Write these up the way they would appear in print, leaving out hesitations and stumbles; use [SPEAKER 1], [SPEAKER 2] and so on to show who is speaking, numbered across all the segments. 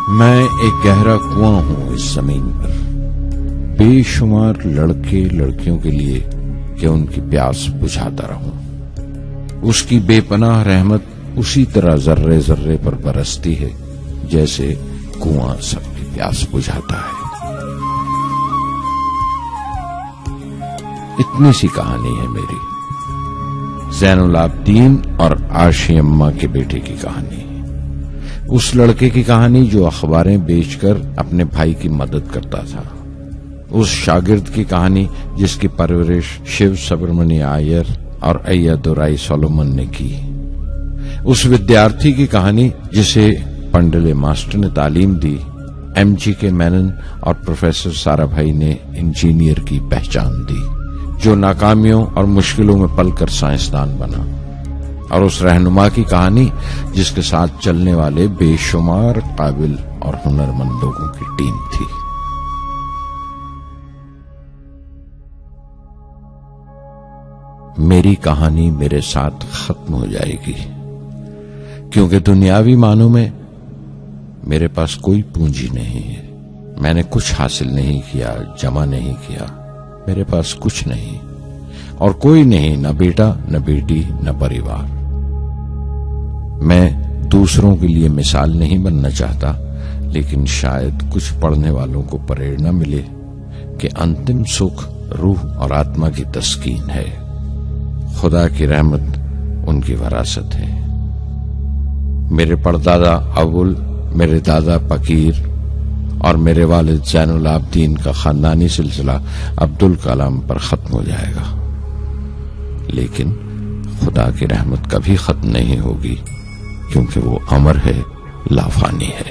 [SPEAKER 1] میں ایک گہرا کنواں ہوں اس زمین پر، بے شمار لڑکے لڑکیوں کے لیے کہ ان کی پیاس بجھاتا رہوں۔ اس کی بے پناہ رحمت اسی طرح ذرے ذرے پر برستی ہے جیسے کنواں سب کی پیاس بجھاتا ہے۔ اتنی سی کہانی ہے میری، زین العابدین اور عاشی اماں کے بیٹے کی کہانی، اس لڑکے کی کہانی جو اخباریں بیچ کر اپنے بھائی کی مدد کرتا تھا، اس شاگرد کی کہانی جس کی پرورش شیو سبرمنی آئیر اور ایادورائی سولومن نے کی، اس ودیارتھی کی کہانی جسے پنڈلے ماسٹر نے تعلیم دی، ایم جی کے مینن اور پروفیسر سارا بھائی نے انجینئر کی پہچان دی، جو ناکامیوں اور مشکلوں میں پل کر سائنسدان بنا، اور اس رہنما کی کہانی جس کے ساتھ چلنے والے بے شمار قابل اور ہنرمند لوگوں کی ٹیم تھی۔ میری کہانی میرے ساتھ ختم ہو جائے گی، کیونکہ دنیاوی معنوں میں میرے پاس کوئی پونجی نہیں ہے، میں نے کچھ حاصل نہیں کیا، جمع نہیں کیا، میرے پاس کچھ نہیں اور کوئی نہیں، نہ بیٹا نہ بیٹی نہ پریوار۔ میں دوسروں کے لیے مثال نہیں بننا چاہتا، لیکن شاید کچھ پڑھنے والوں کو پریرنا ملے کہ انتم سکھ روح اور آتما کی تسکین ہے، خدا کی رحمت ان کی وراثت ہے۔ میرے پردادا اول، میرے دادا پکیر اور میرے والد زین العابدین کا خاندانی سلسلہ عبدالکلام پر ختم ہو جائے گا، لیکن خدا کی رحمت کبھی ختم نہیں ہوگی، کیونکہ وہ امر ہے، لافانی ہے۔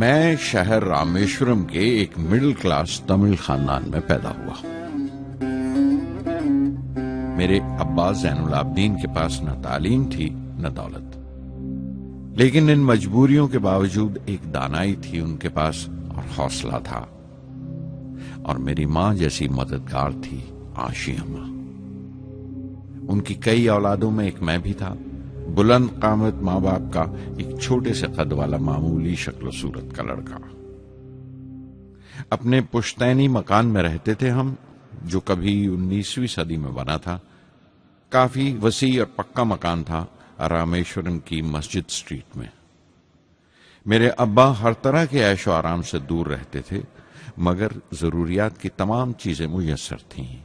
[SPEAKER 1] میں شہر رامیشورم کے ایک مڈل کلاس تمل خاندان میں پیدا ہوا۔ میرے ابا زین العابدین کے پاس نہ تعلیم تھی نہ دولت، لیکن ان مجبوریوں کے باوجود ایک دانائی تھی ان کے پاس اور حوصلہ تھا، اور میری ماں جیسی مددگار تھی عاشی اماں۔ ان کی کئی اولادوں میں ایک میں بھی تھا، بلند قامت ماں باپ کا ایک چھوٹے سے قد والا معمولی شکل و صورت کا لڑکا۔ اپنے پشتینی مکان میں رہتے تھے ہم، جو کبھی 19ویں صدی میں بنا تھا۔ کافی وسیع اور پکا مکان تھا رامیشورم کی مسجد سٹریٹ میں۔ میرے ابا ہر طرح کے عیش و آرام سے دور رہتے تھے، مگر ضروریات کی تمام چیزیں میسر تھیں۔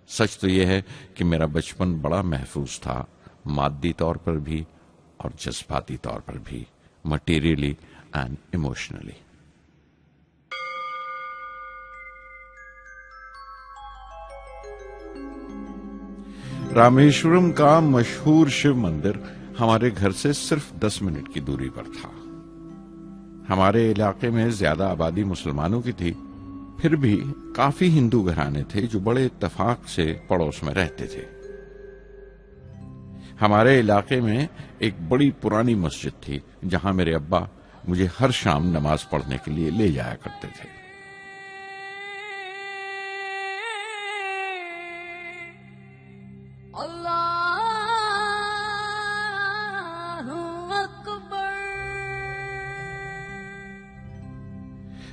[SPEAKER 1] سچ تو یہ ہے کہ میرا بچپن بڑا محفوظ تھا، مادی طور پر بھی اور جذباتی طور پر بھی، مٹیریلی اینڈ ایموشنلی۔ رامیشورم کا مشہور شیو مندر ہمارے گھر سے صرف 10 منٹ کی دوری پر تھا۔ ہمارے علاقے میں زیادہ آبادی مسلمانوں کی تھی، پھر بھی کافی ہندو گھرانے تھے جو بڑے اتفاق سے پڑوس میں رہتے تھے۔ ہمارے علاقے میں ایک بڑی پرانی مسجد تھی جہاں میرے ابا مجھے ہر شام نماز پڑھنے کے لیے لے جایا کرتے تھے۔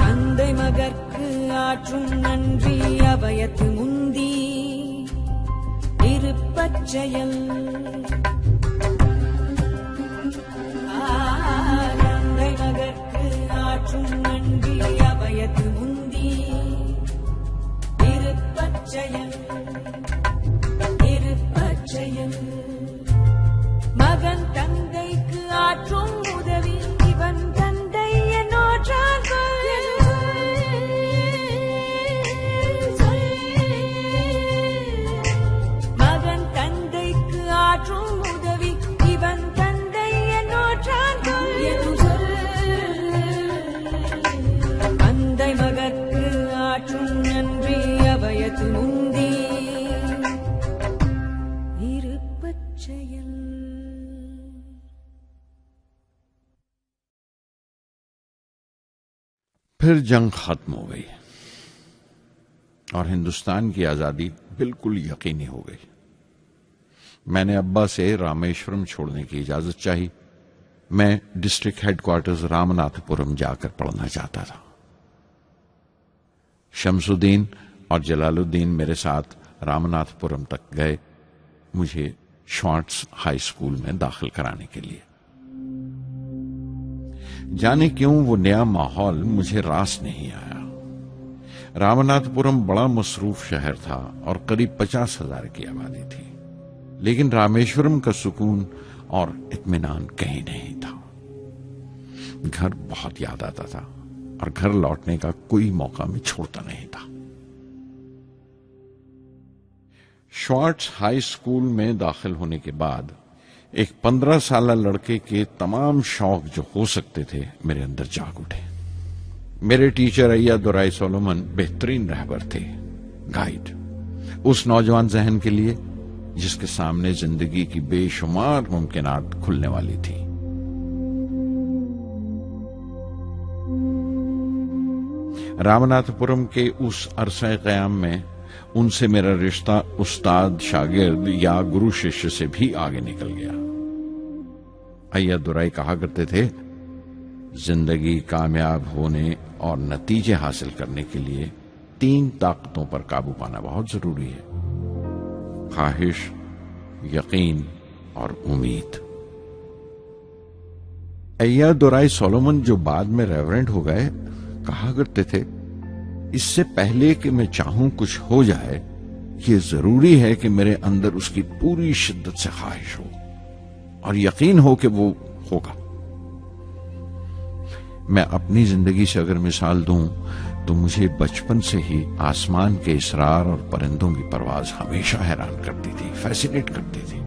[SPEAKER 2] தந்தை மகற்கு ஆற்றும் நன்றி அபயத்து முந்தி இருப்பச்செயல் தந்தை மகற்கு ஆற்றும் நன்றி அபயத்து முந்தி இருப்பச்செயல் இருப்பச்செயல் மகன் தந்தைக்கு ஆற்றும் உதவி இவன் தந்தை என்னோற்றார்கள்
[SPEAKER 1] پھر جنگ ختم ہو گئی اور ہندوستان کی آزادی بالکل یقینی ہو گئی. میں نے ابا سے رامیشورم چھوڑنے کی اجازت چاہی. میں ڈسٹرکٹ ہیڈ کوارٹرز رامناتھ پورم جا کر پڑھنا چاہتا تھا. شمس الدین اور جلال الدین میرے ساتھ رامناتھ پورم تک گئے مجھے شارٹس ہائی اسکول میں داخل کرانے کے لیے. جانے کیوں وہ نیا ماحول مجھے راس نہیں آیا. رامناتھ پورم بڑا مصروف شہر تھا اور قریب 50,000 کی آبادی تھی، لیکن رامیشورم کا سکون اور اطمینان کہیں نہیں تھا. گھر بہت یاد آتا تھا اور گھر لوٹنے کا کوئی موقع میں چھوڑتا نہیں تھا. شارٹس ہائی اسکول میں داخل ہونے کے بعد ایک 15 سالہ لڑکے کے تمام شوق جو ہو سکتے تھے میرے اندر جاگ اٹھے. میرے ٹیچر ایا دورائی سولومن بہترین رہبر تھے، گائیڈ اس نوجوان ذہن کے لیے جس کے سامنے زندگی کی بے شمار ممکنات کھلنے والی تھی. رامناتھ پورم کے اس عرصہ قیام میں ان سے میرا رشتہ استاد شاگرد یا گرو شیشیہ سے بھی آگے نکل گیا. ایا دورائی کہا کرتے تھے، زندگی کامیاب ہونے اور نتیجے حاصل کرنے کے لیے 3 طاقتوں پر قابو پانا بہت ضروری ہے: خواہش، یقین اور امید. ایا دورائی سولومن جو بعد میں ریورنڈ ہو گئے کہا کرتے تھے، اس سے پہلے کہ میں چاہوں کچھ ہو جائے یہ ضروری ہے کہ میرے اندر اس کی پوری شدت سے خواہش ہو اور یقین ہو کہ وہ ہوگا. میں اپنی زندگی سے اگر مثال دوں تو مجھے بچپن سے ہی آسمان کے اسرار اور پرندوں کی پرواز ہمیشہ حیران کرتی تھی، فیسینیٹ کرتی تھی.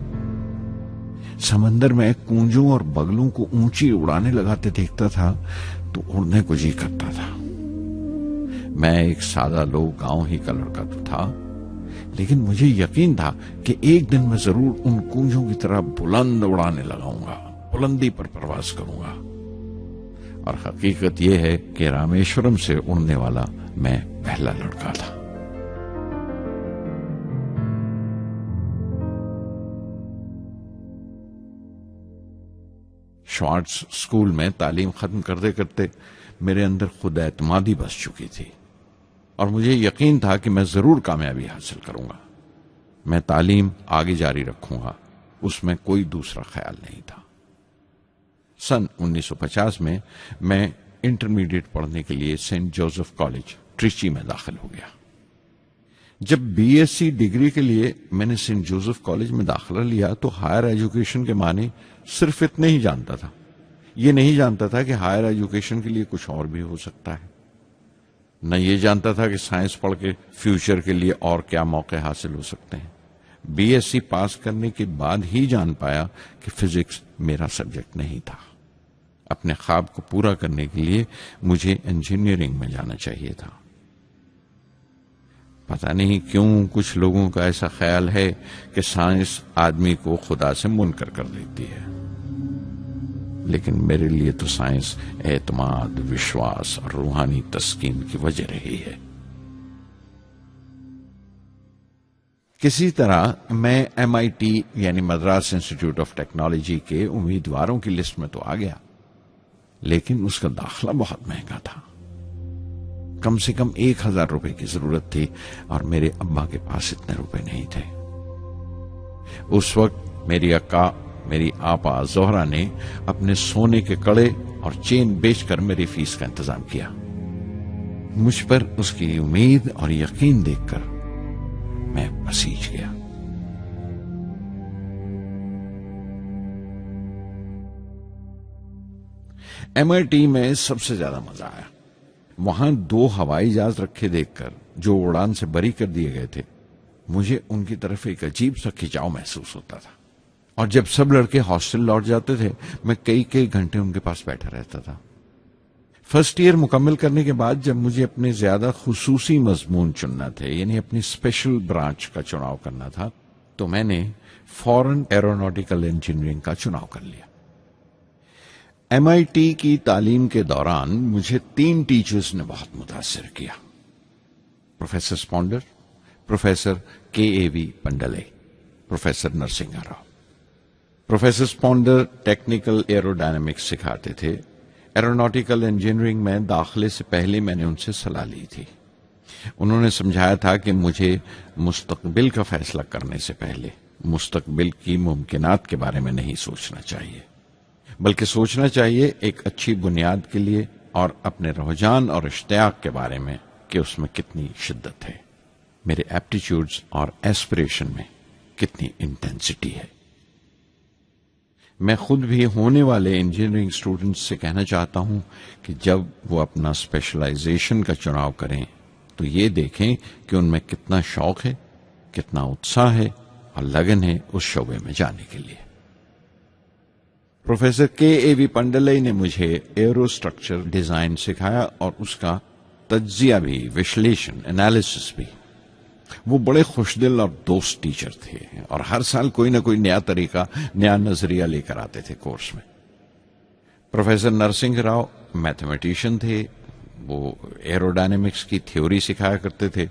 [SPEAKER 1] سمندر میں کونجوں اور بگلوں کو اونچی اڑانے لگاتے دیکھتا تھا تو اڑنے کو جی کرتا تھا. میں ایک سادہ لوگ گاؤں ہی کا لڑکا تو تھا، لیکن مجھے یقین تھا کہ ایک دن میں ضرور ان کونجوں کی طرح بلند اڑانے لگاؤں گا، بلندی پر پرواز کروں گا. اور حقیقت یہ ہے کہ رامیشورم سے اڑنے والا میں پہلا لڑکا تھا. شارٹس اسکول میں تعلیم ختم کرتے کرتے میرے اندر خود اعتمادی بس چکی تھی اور مجھے یقین تھا کہ میں ضرور کامیابی حاصل کروں گا. میں تعلیم آگے جاری رکھوں گا، اس میں کوئی دوسرا خیال نہیں تھا. سن 1950 میں انٹرمیڈیٹ پڑھنے کے لیے سینٹ جوزف کالج ٹریچی میں داخل ہو گیا. جب بی ایس سی ڈگری کے لیے میں نے سینٹ جوزف کالج میں داخلہ لیا تو ہائر ایجوکیشن کے معنی صرف اتنے ہی جانتا تھا. یہ نہیں جانتا تھا کہ ہائر ایجوکیشن کے لیے کچھ اور بھی ہو سکتا ہے. نہ یہ جانتا تھا کہ سائنس پڑھ کے فیوچر کے لیے اور کیا موقع حاصل ہو سکتے ہیں. بی ایس سی پاس کرنے کے بعد ہی جان پایا کہ فزکس میرا سبجیکٹ نہیں تھا. اپنے خواب کو پورا کرنے کے لیے مجھے انجینئرنگ میں جانا چاہیے تھا. پتہ نہیں کیوں کچھ لوگوں کا ایسا خیال ہے کہ سائنس آدمی کو خدا سے منکر کر دیتی ہے، لیکن میرے لیے تو سائنس اعتماد، وشواس اور روحانی تسکین کی وجہ رہی ہے. کسی طرح میں MIT یعنی مدراس انسٹیٹیوٹ آف ٹیکنالوجی کے امیدواروں کی لسٹ میں تو آ گیا، لیکن اس کا داخلہ بہت مہنگا تھا. کم سے کم 1,000 روپے کی ضرورت تھی اور میرے ابا کے پاس اتنے روپے نہیں تھے. اس وقت میری اکا، میری آپا زہرا نے اپنے سونے کے کڑے اور چین بیچ کر میری فیس کا انتظام کیا. مجھ پر اس کی امید اور یقین دیکھ کر میں پسیج گیا. MIT میں سب سے زیادہ مزہ آیا. وہاں 2 ہوائی جہاز رکھے دیکھ کر جو اڑان سے بری کر دیے گئے تھے، مجھے ان کی طرف ایک عجیب سا کھچاؤ محسوس ہوتا تھا. اور جب سب لڑکے ہاسٹل لوٹ جاتے تھے میں کئی گھنٹے ان کے پاس بیٹھا رہتا تھا. فرسٹ ایئر مکمل کرنے کے بعد جب مجھے اپنے زیادہ خصوصی مضمون چننا تھے، یعنی اپنی اسپیشل برانچ کا چناؤ کرنا تھا، تو میں نے فورن ایروناٹیکل انجینئرنگ کا چناؤ کر لیا. MIT کی تعلیم کے دوران مجھے 3 ٹیچرز نے بہت متاثر کیا: پروفیسر اسپونڈر، پروفیسر KAV پنڈلے، پروفیسر نرسنگھا راؤ۔ پروفیسر اسپونڈر ٹیکنیکل ایروڈائنمکس سکھاتے تھے۔ ایروناٹیکل انجینئرنگ میں داخلے سے پہلے میں نے ان سے صلاح لی تھی۔ انہوں نے سمجھایا تھا کہ مجھے مستقبل کا فیصلہ کرنے سے پہلے مستقبل کی ممکنات کے بارے میں نہیں سوچنا چاہیے، بلکہ سوچنا چاہیے ایک اچھی بنیاد کے لیے اور اپنے رجحان اور اشتیاق کے بارے میں کہ اس میں کتنی شدت ہے، میرے ایپٹیچیوڈز اور ایسپریشن میں کتنی انٹینسٹی ہے۔ میں خود بھی ہونے والے انجینئرنگ اسٹوڈنٹس سے کہنا چاہتا ہوں کہ جب وہ اپنا اسپیشلائزیشن کا چناؤ کریں تو یہ دیکھیں کہ ان میں کتنا شوق ہے، کتنا اتساہ ہے اور لگن ہے اس شعبے میں جانے کے لیے۔ پروفیسر KAV پنڈلے نے مجھے ایرو اسٹرکچر ڈیزائن سکھایا اور اس کا تجزیہ بھی، وشلیشن، انالیسس بھی۔ وہ بڑے خوش دل اور دوست ٹیچر تھے اور ہر سال کوئی نہ کوئی نیا طریقہ، نیا نظریہ لے کر آتے تھے کورس میں۔ پروفیسر نرسنگھ راؤ میتھمیٹیشین تھے، وہ ایروڈائنمکس کی تھیوری سکھایا کرتے تھے۔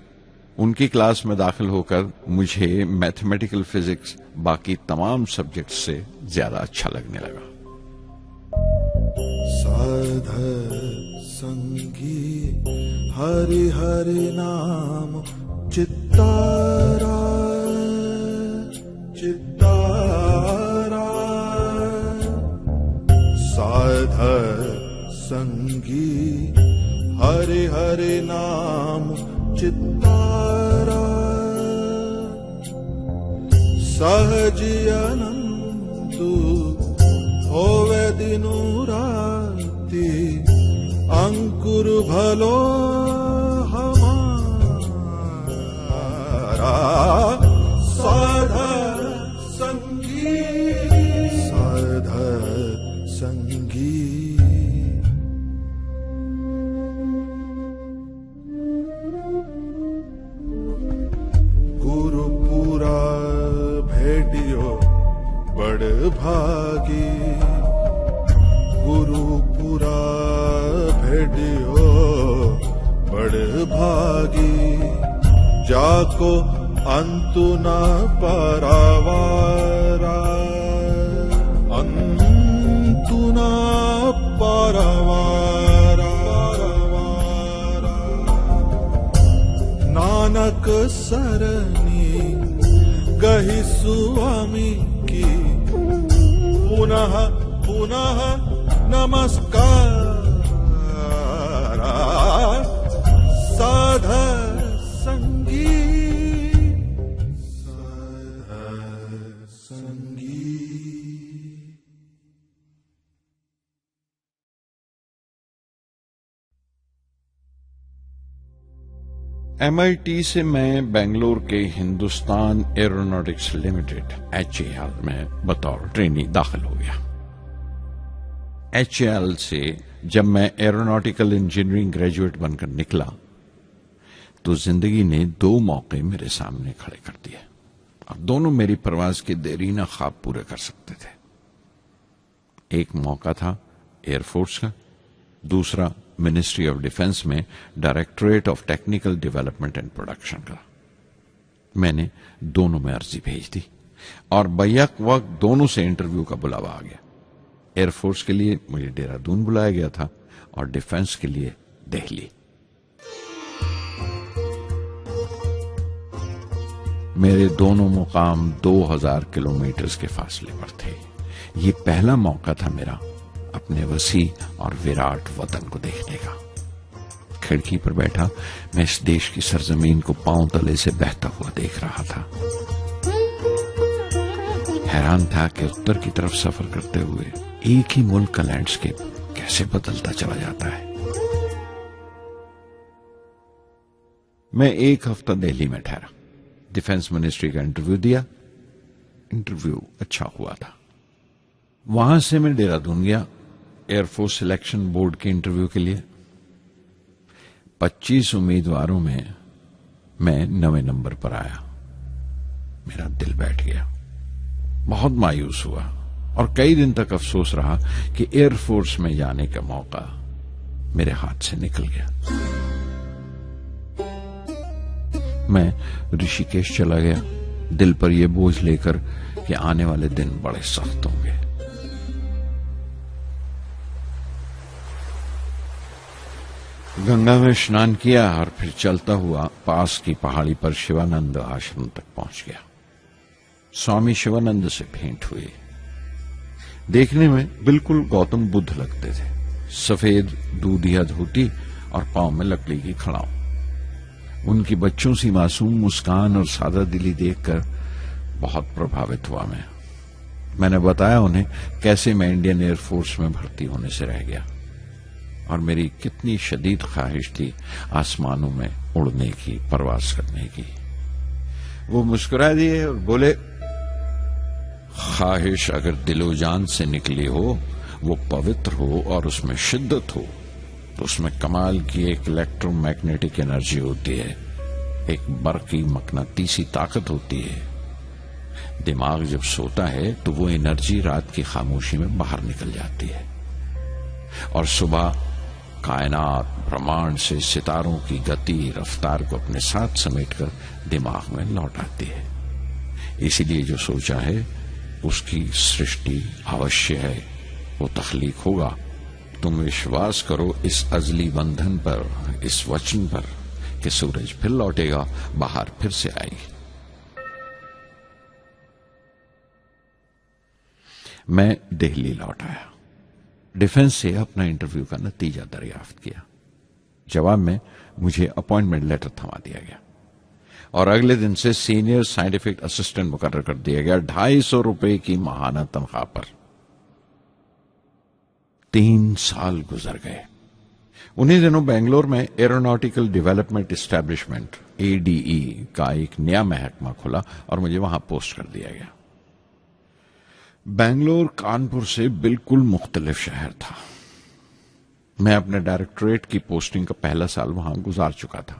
[SPEAKER 1] ان کی کلاس میں داخل ہو کر مجھے میتھمیٹیکل فزکس باقی تمام سبجیکٹس سے زیادہ اچھا لگنے لگا۔
[SPEAKER 3] سادھر سنگی ہری ہری نام چتارا چتارا، سادھر سنگی ہری ہری نام چتارا، سہجی انندو ہووے دنو راتی، انکر بھلو ہمارا، سادھر سنگی سادھر سنگی۔ گرو پورا بھیٹیو بڑ بھاگی، گرو پورا بھیٹیو بڑ بھاگی، جاکو انتو نہ پاراوارا، انتو نہ پاراوارا، نانک سرنی گہی سوامی کی، پنہ پنہ نمسکار، سادھر سنگی سادھر سنگی۔
[SPEAKER 1] MIT سے میں بنگلور کے ہندوستان ایروناٹکس لمیٹڈ HAL میں بطور ٹرینی داخل ہو گیا۔ HAL سے جب میں ایروناٹیکل انجینئرنگ گریجویٹ بن کر نکلا تو زندگی نے 2 موقع میرے سامنے کھڑے کر دیے اور دونوں میری پرواز کے دیرینہ خواب پورے کر سکتے تھے۔ ایک موقع تھا ایئر فورس کا، دوسرا منسٹری آف ڈیفنس میں directorate of technical development and production کا۔ میں نے دونوں میں عرضی بھیج دی اور بیک وقت دونوں سے انٹرویو کا بلاوا آ گیا۔ ایئر فورس کے لیے مجھے دہرادون بلایا گیا تھا اور ڈیفنس کے لیے دہلی۔ میرے دونوں مقام 2000 کلومیٹرز کے فاصلے پر تھے۔ یہ پہلا موقع تھا میرا اپنے وسیع اور وراٹ وطن کو دیکھنے کا۔ کھڑکی پر بیٹھا میں اس دیش کی سرزمین کو پاؤں تلے سے بہتا ہوا دیکھ رہا تھا۔ حیران تھا کہ اتر کی طرف سفر کرتے ہوئے ایک ہی ملک کا لینڈسکیپ کیسے بدلتا چلا جاتا ہے۔ میں 1 ہفتہ دہلی میں ٹھہرا، ڈیفنس منسٹری کا انٹرویو دیا۔ انٹرویو اچھا ہوا تھا۔ وہاں سے میں دہرادون گیا ایئر فورس سلیکشن بورڈ کے انٹرویو کے لیے۔ 25 امیدواروں میں 9ویں نمبر پر آیا۔ میرا دل بیٹھ گیا، بہت مایوس ہوا اور کئی دن تک افسوس رہا کہ ایئر فورس میں جانے کا موقع میرے ہاتھ سے نکل گیا۔ میں رشی کیش چلا گیا، دل پر یہ بوجھ لے کر کہ آنے والے دن بڑے سخت ہوں گے۔ گنگا میں اسنان کیا اور پھر چلتا ہوا پاس کی پہاڑی پر شیوانند آشرم تک پہنچ گیا۔ سوامی شیوانند سے بھیٹ ہوئی۔ دیکھنے میں بالکل گوتم بدھ لگتے تھے، سفید دودھیا دھوتی اور پاؤں میں لکڑی کی کھڑاؤں۔ ان کی بچوں سی معصوم مسکان اور سادہ دلی دیکھ کر بہت پربھاوت ہوا میں نے بتایا انہیں کیسے میں انڈین ایئر فورس میں بھرتی ہونے سے رہ گیا اور میری کتنی شدید خواہش تھی آسمانوں میں اڑنے کی، پرواز کرنے کی۔ وہ مسکرا دیے اور بولے، خواہش اگر دل و جان سے نکلی ہو، وہ پوتر ہو اور اس میں شدت ہو، تو اس میں کمال کی ایک الیکٹرو میگنیٹک انرجی ہوتی ہے، ایک برقی مقناطیسی طاقت ہوتی ہے۔ دماغ جب سوتا ہے تو وہ انرجی رات کی خاموشی میں باہر نکل جاتی ہے اور صبح کائنات برہمانڈ سے ستاروں کی گتی رفتار کو اپنے ساتھ سمیٹ کر دماغ میں لوٹ آتی ہے۔ اسی لیے جو سوچا ہے اس کی سرشٹی اوشیہ ہے، وہ تخلیق ہوگا۔ تم وشواس کرو اس ازلی بندھن پر، اس وچن پر کہ سورج پھر لوٹے گا، بہار پھر سے آئے گی۔ میں دہلی لوٹ آیا، ڈیفنس سے اپنا انٹرویو کا نتیجہ دریافت کیا۔ جواب میں مجھے اپوائنٹمنٹ لیٹر تھما دیا گیا اور اگلے دن سے سینئر سائنٹیفک اسسٹنٹ مقرر کر دیا گیا، 250 روپے کی ماہانہ تنخواہ پر۔ 3 سال گزر گئے۔ انہی دنوں بنگلور میں ایروناٹیکل ڈیولپمنٹ اسٹیبلشمنٹ ADE کا ایک نیا محکمہ کھلا اور مجھے وہاں پوسٹ کر دیا گیا۔ بنگلور کانپور سے بالکل مختلف شہر تھا۔ میں اپنے ڈائریکٹوریٹ کی پوسٹنگ کا پہلا سال وہاں گزار چکا تھا۔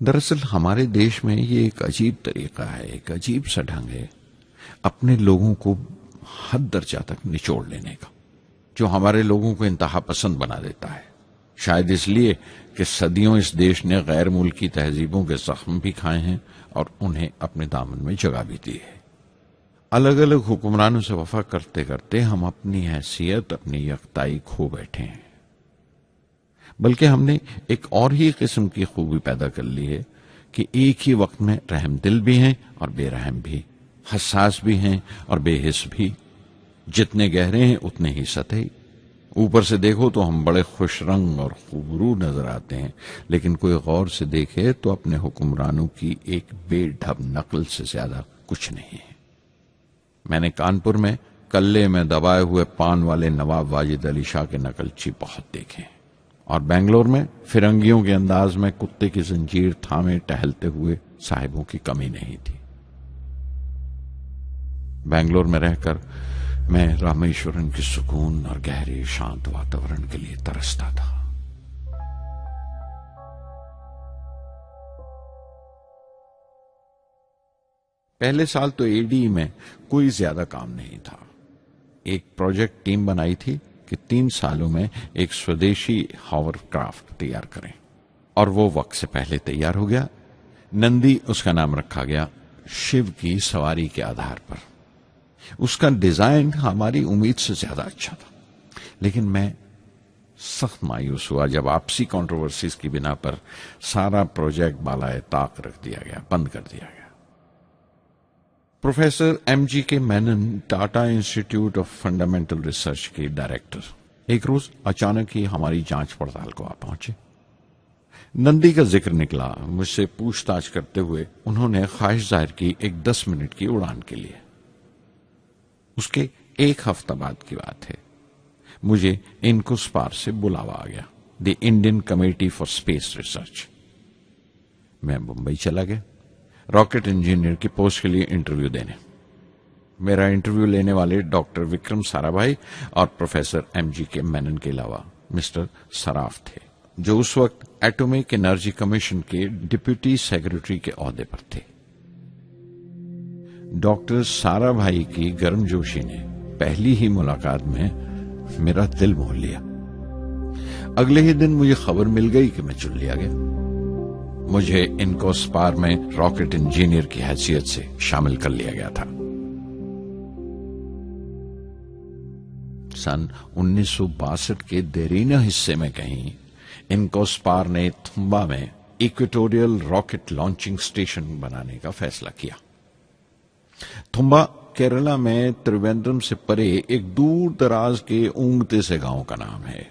[SPEAKER 1] دراصل ہمارے دیش میں یہ ایک عجیب طریقہ ہے، ایک عجیب سا ڈھنگ ہے اپنے لوگوں کو حد درجہ تک نچوڑ لینے کا، جو ہمارے لوگوں کو انتہا پسند بنا دیتا ہے۔ شاید اس لیے کہ صدیوں اس دیش نے غیر ملکی تہذیبوں کے زخم بھی کھائے ہیں اور انہیں اپنے دامن میں جگہ بھی دی ہے۔ الگ الگ حکمرانوں سے وفا کرتے کرتے ہم اپنی حیثیت، اپنی یکتائی کھو بیٹھے ہیں، بلکہ ہم نے ایک اور ہی قسم کی خوبی پیدا کر لی ہے کہ ایک ہی وقت میں رحم دل بھی ہیں اور بے رحم بھی، حساس بھی ہیں اور بے حس بھی، جتنے گہرے ہیں اتنے ہی سطحی۔ اوپر سے دیکھو تو ہم بڑے خوش رنگ اور خوبرو نظر آتے ہیں، لیکن کوئی غور سے دیکھے تو اپنے حکمرانوں کی ایک بے ڈھب نقل سے زیادہ کچھ نہیں ہے۔ میں نے کانپور میں کلے میں دبائے ہوئے پان والے نواب واجد علی شاہ کے نقلچی بہت دیکھے، اور بنگلور میں فرنگیوں کے انداز میں کتے کی زنجیر تھامے ٹہلتے ہوئے صاحبوں کی کمی نہیں تھی۔ بنگلور میں رہ کر میں رامیشورن کی سکون اور گہرے شانت واتاورن کے لیے ترستا تھا۔ پہلے سال تو ADE میں کوئی زیادہ کام نہیں تھا۔ ایک پروجیکٹ ٹیم بنائی تھی کہ 3 سالوں میں ایک سودیشی ہاور کرافٹ تیار کریں، اور وہ وقت سے پہلے تیار ہو گیا۔ نندی اس کا نام رکھا گیا، شیو کی سواری کے آدھار پر۔ اس کا ڈیزائن ہماری امید سے زیادہ اچھا تھا، لیکن میں سخت مایوس ہوا جب آپسی کنٹروورسیز کی بنا پر سارا پروجیکٹ بالائے طاق رکھ دیا گیا، بند کر دیا گیا۔ Professor MGK Menon, Tata institute of fundamental research کے ڈائریکٹر، ایک روز اچانک ہی ہماری جانچ پڑتال کو آ پہنچے۔ نندی کا ذکر نکلا، مجھ سے پوچھ تاچھ کرتے ہوئے انہوں نے خواہش ظاہر کی ایک 10 منٹ کی اڑان کے لیے۔ اس کے 1 ہفتہ بعد کی بات ہے، مجھے انکوسپار سے بلاوا آ گیا، the Indian committee for space research. میں ممبئی چلا گیا راکٹ انجینئر کی پوسٹ کے لیے انٹرویو دینے۔ میرا انٹرویو لینے والے ڈاکٹر وکرم سارا بھائی اور پروفیسر MGK مینن کے علاوہ مسٹر سراف تھے، جو اس وقت ایٹمک انرجی کمیشن کے ڈپٹی سیکرٹری کے عہدے پر تھے۔ ڈاکٹر سارا بھائی کی گرم جوشی نے پہلی ہی ملاقات میں میرا دل موہ لیا۔ اگلے ہی دن مجھے خبر مل گئی کہ میں چن لیا گیا۔ مجھے انکوسپار میں راکٹ انجینئر کی حیثیت سے شامل کر لیا گیا تھا۔ سن 1962 کے دیرینہ حصے میں کہیں انکوسپار نے تھمبا میں ایکویٹوریل راکٹ لانچنگ سٹیشن بنانے کا فیصلہ کیا۔ تھمبا کیرلا میں تریویندرم سے پرے ایک دور دراز کے اونگتے سے گاؤں کا نام ہے۔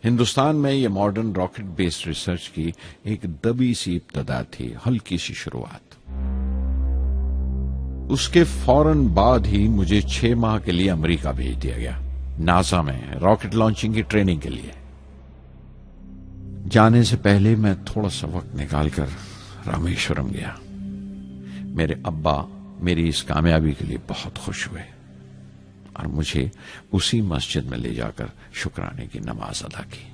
[SPEAKER 1] ہندوستان میں یہ ماڈرن راکٹ بیسڈ ریسرچ کی ایک دبی سی ابتدا تھی، ہلکی سی شروعات۔ اس کے فوراً بعد ہی مجھے 6 ماہ کے لیے امریکہ بھیج دیا گیا، ناسا میں راکٹ لانچنگ کی ٹریننگ کے لیے۔ جانے سے پہلے میں تھوڑا سا وقت نکال کر رامیشورم گیا۔ میرے ابا میری اس کامیابی کے لیے بہت خوش ہوئے اور مجھے اسی مسجد میں لے جا کر شکرانے کی نماز ادا کی۔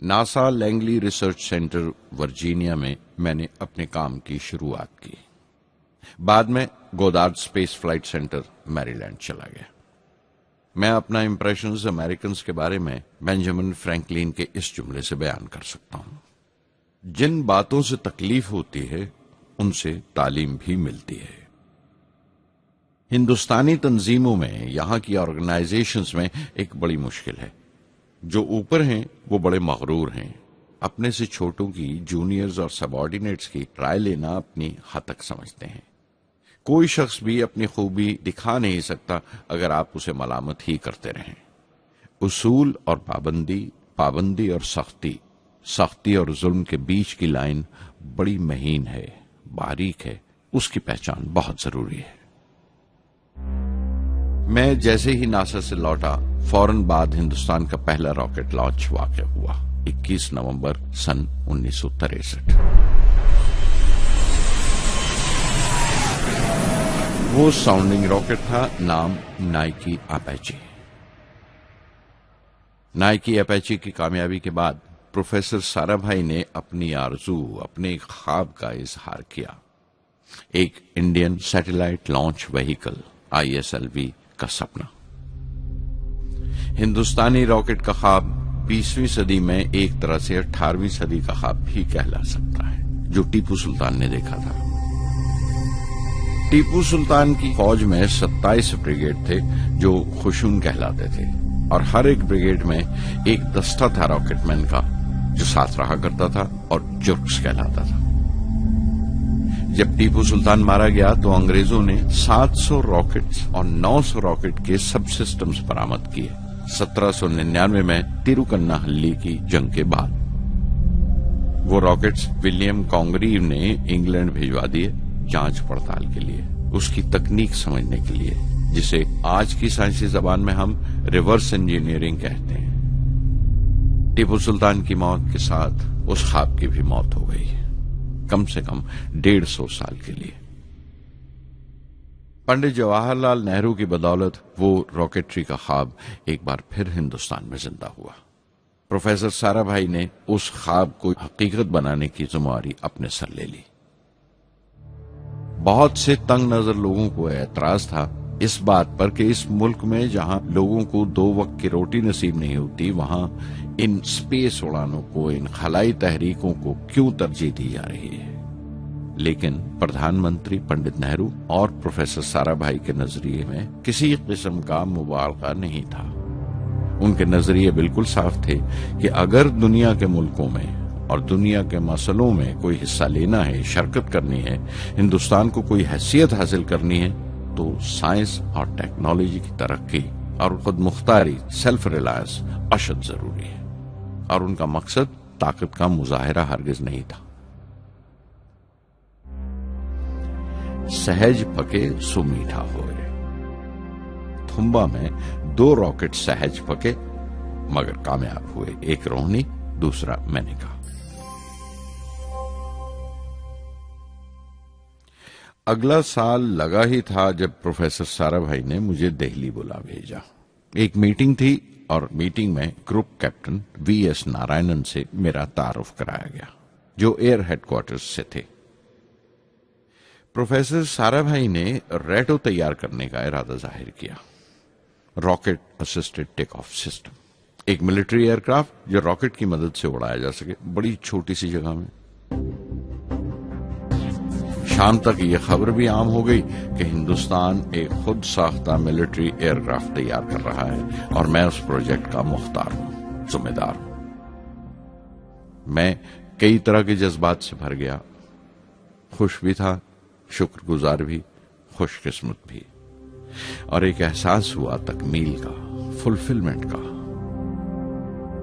[SPEAKER 1] NASA Langley research centre Virginia میں نے اپنے کام کی شروعات کی۔ بعد میں گودارڈ اسپیس فلائٹ سینٹر میری لینڈ چلا گیا۔ میں اپنا امپریشنز امریکنز کے بارے میں بینجامن فرینکلن کے اس جملے سے بیان کر سکتا ہوں: جن باتوں سے تکلیف ہوتی ہے ان سے تعلیم بھی ملتی ہے۔ ہندوستانی تنظیموں میں، یہاں کی آرگنائزیشنز میں ایک بڑی مشکل ہے۔ جو اوپر ہیں وہ بڑے مغرور ہیں، اپنے سے چھوٹوں کی، جونیئرز اور سب آرڈینیٹس کی رائے لینا اپنی حد تک سمجھتے ہیں۔ کوئی شخص بھی اپنی خوبی دکھا نہیں سکتا اگر آپ اسے ملامت ہی کرتے رہیں۔ اصول اور پابندی، پابندی اور سختی، سختی اور ظلم کے بیچ کی لائن بڑی مہین ہے، باریک ہے، اس کی پہچان بہت ضروری ہے۔ میں جیسے ہی ناسا سے لوٹا، فوراً بعد ہندوستان کا پہلا راکٹ لانچ واقع ہوا، 21 نومبر سن 1963۔ وہ ساؤنڈنگ راکٹ تھا، نام نائکی اپیچی۔ نائکی اپیچی کی کامیابی کے بعد پروفیسر سارا بھائی نے اپنی آرزو، اپنے خواب کا اظہار کیا، ایک Indian satellite launch vehicle ISLV کا سپنا۔ ہندوستانی راکٹ کا خواب 20ویں صدی میں ایک طرح سے 18ویں صدی کا خواب بھی کہلا سکتا ہے، جو ٹیپو سلطان نے دیکھا تھا۔ ٹیپو سلطان کی فوج میں 27 بریگیڈ تھے جو خشون کہلاتے تھے، اور ہر ایک بریگیڈ میں ایک دستہ تھا راکٹ مین کا جو ساتھ رہا کرتا تھا اور جرکس کہلاتا تھا۔ جب ٹیپو سلطان مارا گیا تو انگریزوں نے 700 راکٹس اور 900 راکٹ کے سب سسٹمز برآمد کیے 1799 میں تیروکناہلی کی جنگ کے بعد۔ وہ راکٹس ولیم کانگریو نے انگلینڈ بھیجوا دیے جانچ پڑتال کے لیے، اس کی تکنیک سمجھنے کے لیے، جسے آج کی سائنسی زبان میں ہم ریورس انجینئرنگ کہتے ہیں۔ ٹیپو سلطان کی موت کے ساتھ اس خواب کی بھی موت ہو گئی، کم سے کم 150 سال کے لیے۔ پنڈت جواہر لال نہرو کی بدولت وہ راکٹری کا خواب ایک بار پھر ہندوستان میں زندہ ہوا۔ پروفیسر سارا بھائی نے اس خواب کو حقیقت بنانے کی ذمہ داری اپنے سر لے لی۔ بہت سے تنگ نظر لوگوں کو اعتراض تھا اس بات پر کہ اس ملک میں جہاں لوگوں کو 2 وقت کی روٹی نصیب نہیں ہوتی وہاں ان سپیس اڑانوں کو، ان خلائی تحریکوں کو کیوں ترجیح دی جا رہی ہے۔ لیکن پردھان منتری پنڈت نہرو اور پروفیسر سارا بھائی کے نظریے میں کسی قسم کا مبالغہ نہیں تھا۔ ان کے نظریے بالکل صاف تھے کہ اگر دنیا کے ملکوں میں اور دنیا کے مسئلوں میں کوئی حصہ لینا ہے، شرکت کرنی ہے، ہندوستان کو کوئی حیثیت حاصل کرنی ہے تو سائنس اور ٹیکنالوجی کی ترقی اور خود مختاری، سیلف ریلائنس اشد ضروری ہے، اور ان کا مقصد طاقت کا مظاہرہ ہرگز نہیں تھا۔ سہج پکے سو میٹھا ہوئے۔ تھمبا میں 2 راکٹ سہج پکے مگر کامیاب ہوئے، ایک روہنی، دوسرا مینیکا۔ اگلا سال لگا ہی تھا جب پروفیسر سارا بھائی نے مجھے دہلی بلا بھیجا۔ ایک میٹنگ تھی اور میٹنگ میں group captain V S Narayanan سے میرا تعارف کرایا گیا جو ایئر ہیڈ کوارٹرز سے تھے۔ پروفیسر سارا بھائی نے ریٹو تیار کرنے کا ارادہ ظاہر کیا، rocket assisted take of system, ایک ملٹری ایئر کرافٹ جو راکٹ کی مدد سے اڑایا جا سکے بڑی چھوٹی سی جگہ میں۔ شام تک یہ خبر بھی عام ہو گئی کہ ہندوستان ایک خود ساختہ ملٹری ایئر کرافٹ تیار کر رہا ہے اور میں اس پروجیکٹ کا مختار ہوں، ذمہ دار ہوں۔ میں کئی طرح کے جذبات سے بھر گیا، خوش بھی تھا، شکر گزار بھی، خوش قسمت بھی، اور ایک احساس ہوا تکمیل کا، فلفلمنٹ کا۔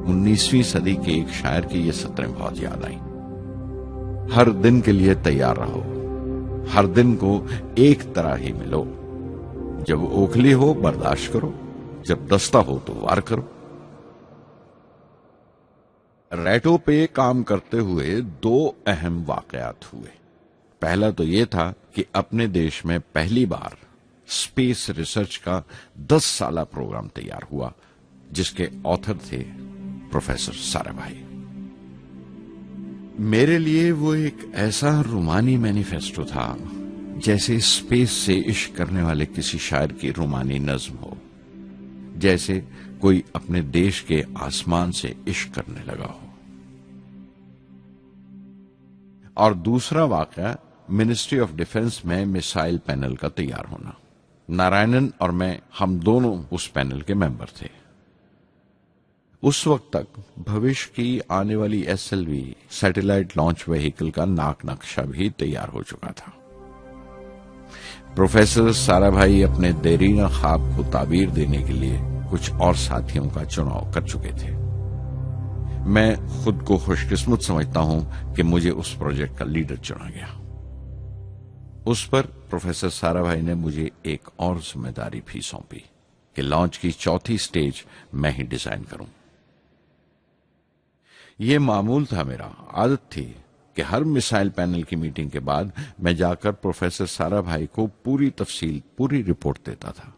[SPEAKER 1] 19ویں صدی کے ایک شاعر کی یہ سطریں بہت یاد آئیں، ہر دن کے لیے تیار رہو، ہر دن کو ایک طرح ہی ملو، جب اوکھلی ہو برداشت کرو، جب دستہ ہو تو وار کرو۔ ریٹو پہ کام کرتے ہوئے 2 اہم واقعات ہوئے۔ پہلا تو یہ تھا کہ اپنے دیش میں پہلی بار اسپیس ریسرچ کا 10 سالہ پروگرام تیار ہوا جس کے آتھر تھے پروفیسر سارا بھائی۔ میرے لیے وہ ایک ایسا رومانی مینیفیسٹو تھا جیسے اسپیس سے عشق کرنے والے کسی شاعر کی رومانی نظم ہو، جیسے کوئی اپنے دیش کے آسمان سے عشق کرنے لگا ہو۔ اور دوسرا واقعہ منسٹری آف ڈیفنس میں میسائل پینل کا تیار ہونا۔ نارائنن اور میں، ہم دونوں اس پینل کے ممبر تھے۔ اس وقت تک بھوش کی آنے والی SLV سیٹلائٹ لانچ وہیکل کا ناک نقشہ بھی تیار ہو چکا تھا۔ پروفیسر سارا بھائی اپنے دیرینہ خواب کو تعبیر دینے کے لیے کچھ اور ساتھیوں کا چناؤ کر چکے تھے۔ میں خود کو خوش قسمت سمجھتا ہوں کہ مجھے اس پروجیکٹ کا لیڈر چنا گیا۔ اس پر پروفیسر سارا بھائی نے مجھے ایک اور ذمہ داری بھی سونپی کہ لانچ کی 4تھی سٹیج میں ہی ڈیزائن کروں۔ یہ معمول تھا، میرا عادت تھی کہ ہر میسائل پینل کی میٹنگ کے بعد میں جا کر پروفیسر سارا بھائی کو پوری تفصیل، پوری رپورٹ دیتا تھا۔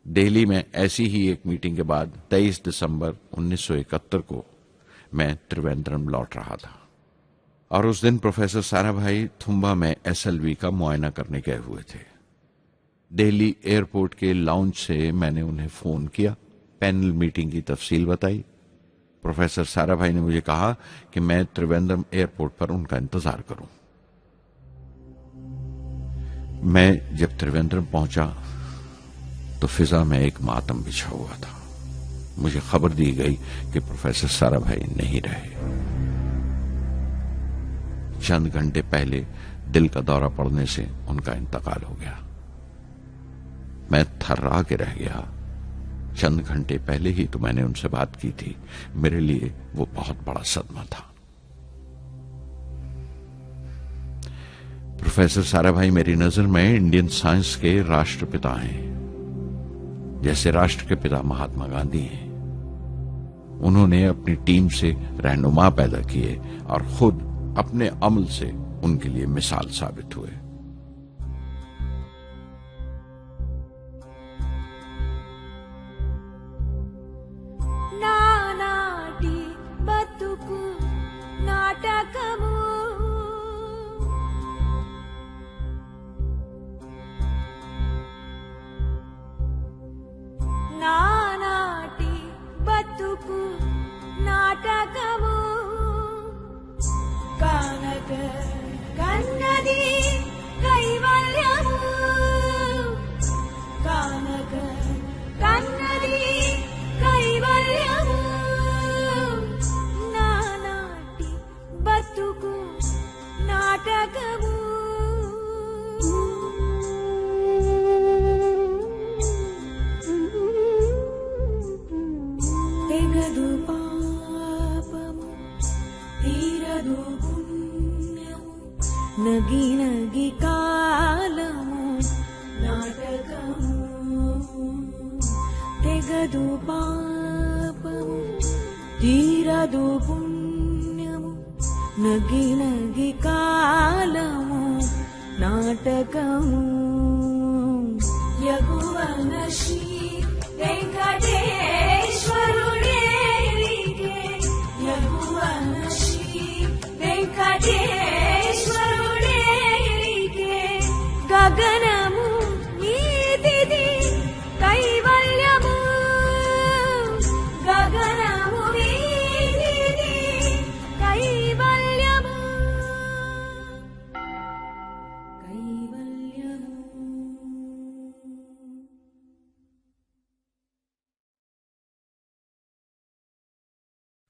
[SPEAKER 1] دہلی میں ایسی ہی ایک میٹنگ کے بعد 23 دسمبر 1971 کو میں تریویندرم لوٹ رہا تھا، اور اس دن پروفیسر سارا بھائی تھمبا میں SLV کا معائنہ کرنے گئے ہوئے تھے۔ دہلی ایئرپورٹ کے لاؤنج سے میں نے انہیں فون کیا، پینل میٹنگ کی تفصیل بتائی۔ پروفیسر سارا بھائی نے مجھے کہا کہ میں تریویندرم ایئرپورٹ پر ان کا انتظار کروں۔ میں جب تریویندرم پہنچا تو فضا میں ایک ماتم بچھا ہوا تھا۔ مجھے خبر دی گئی کہ پروفیسر سارا بھائی نہیں رہے۔ چند گھنٹے پہلے دل کا دورہ پڑنے سے ان کا انتقال ہو گیا۔ میں تھرا کے رہ گیا۔ چند گھنٹے پہلے ہی تو میں نے ان سے بات کی تھی، میرے لیے وہ بہت بڑا صدمہ تھا۔ پروفیسر سارا بھائی میری نظر میں انڈین سائنس کے راشٹر پتا ہیں، جیسے راشٹر کے پتا مہاتما گاندھی ہیں۔ انہوں نے اپنی ٹیم سے رہنما پیدا کیے اور خود اپنے عمل سے ان کے لیے مثال ثابت ہوئے۔
[SPEAKER 2] నానాటి బతుకు నాటకము తీరదు పాపము తీరదు పుణ్యము నగి నగి కాలము నాటకము యగువన Shri వెంకటేశ్వరుడేరికే యగువన Shri వెంకటేశ్వరుడేరికే గగనము నీతిది కైవల్యము గగనము నీతిది కైవల్యము కైవల్యము.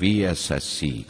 [SPEAKER 1] VSSC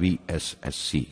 [SPEAKER 1] VSSC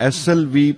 [SPEAKER 1] SLV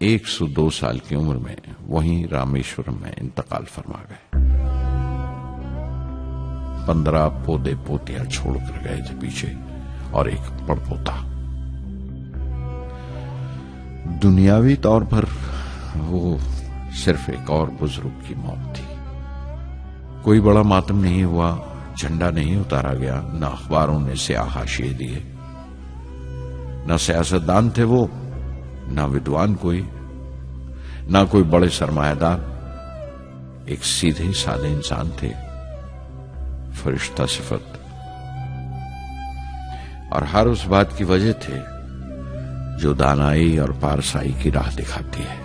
[SPEAKER 1] 102 سال کی عمر میں وہیں رامیشورم میں انتقال فرما گئے. 15 پودے پوتیاں چھوڑ کر گئے تھے پیچھے اور ایک پڑپوتا. دنیاوی طور پر وہ صرف ایک اور بزرگ کی موت تھی. کوئی بڑا ماتم نہیں ہوا، جھنڈا نہیں اتارا گیا، نہ اخباروں نے سیاہ حاشیے دیے، نہ سیاستدان تھے وہ، نہ ودوان کوئی، نہ کوئی بڑے سرمایہ دار. ایک سیدھے سادے انسان تھے، فرشتہ صفت، اور ہر اس بات کی وجہ تھے جو دانائی اور پارسائی کی راہ دکھاتی ہے.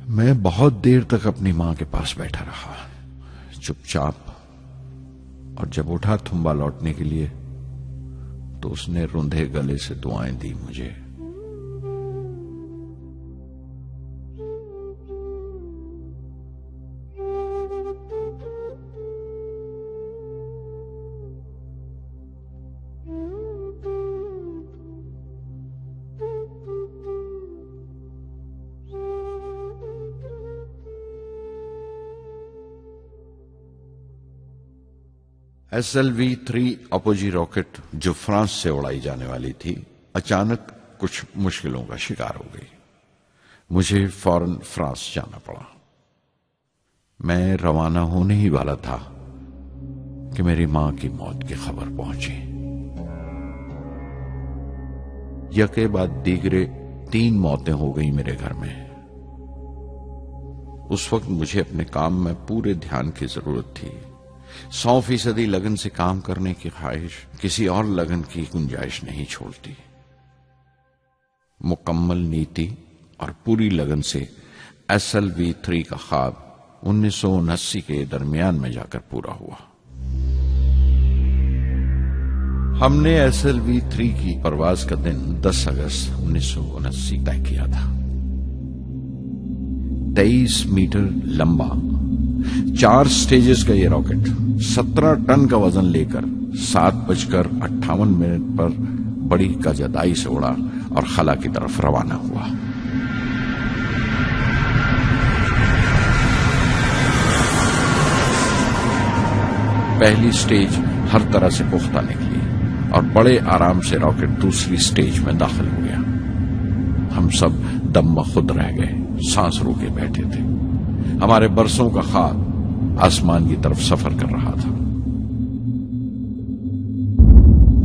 [SPEAKER 1] میں بہت دیر تک اپنی ماں کے پاس بیٹھا رہا، چپ چاپ، اور جب اٹھا تھمبا لوٹنے کے لیے تو اس نے روندھے گلے سے دعائیں دی مجھے. SLV-3 اپوجی راکٹ جو فرانس سے اڑائی جانے والی تھی اچانک کچھ مشکلوں کا شکار ہو گئی. مجھے فوراً فرانس جانا پڑا. میں روانہ ہونے ہی والا تھا کہ میری ماں کی موت کی خبر پہنچی. یکے بعد دیگرے 3 موتیں ہو گئی میرے گھر میں. اس وقت مجھے اپنے کام میں پورے دھیان کی ضرورت تھی. 100% لگن سے کام کرنے کی خواہش کسی اور لگن کی گنجائش نہیں چھوڑتی. مکمل نیتی اور پوری لگن سے SLV-3 کا خواب 1979 کے درمیان میں جا کر پورا ہوا. ہم نے SLV-3 کی پرواز کا دن 10 اگست 1979 طے کیا تھا. 23 میٹر لمبا 4 سٹیجز کا یہ راکٹ 17 ٹن کا وزن لے کر 7:58 پر بڑی کجدائی سے اڑا اور خلا کی طرف روانہ ہوا. پہلی سٹیج ہر طرح سے پختہ نکلی اور بڑے آرام سے راکٹ دوسری سٹیج میں داخل ہو گیا. ہم سب دم بخود رہ گئے، سانس روکے بیٹھے تھے. ہمارے برسوں کا خواب آسمان کی طرف سفر کر رہا تھا.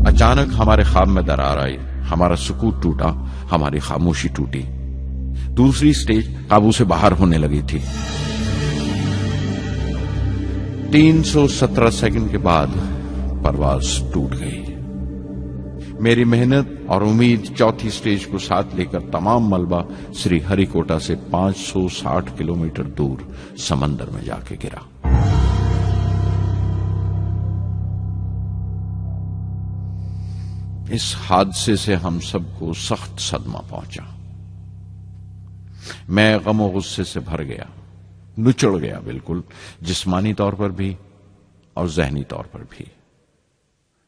[SPEAKER 1] اچانک ہمارے خواب میں درار آئی، ہمارا سکوت ٹوٹا، ہماری خاموشی ٹوٹی. دوسری سٹیج قابو سے باہر ہونے لگی تھی. 317 سیکنڈ کے بعد پرواز ٹوٹ گئی. میری محنت اور امید چوتھی سٹیج کو ساتھ لے کر تمام ملبہ سری ہری کوٹا سے 560 کلومیٹر دور سمندر میں جا کے گرا. اس حادثے سے ہم سب کو سخت صدمہ پہنچا. میں غم و غصے سے بھر گیا، نچڑ گیا، بالکل جسمانی طور پر بھی اور ذہنی طور پر بھی.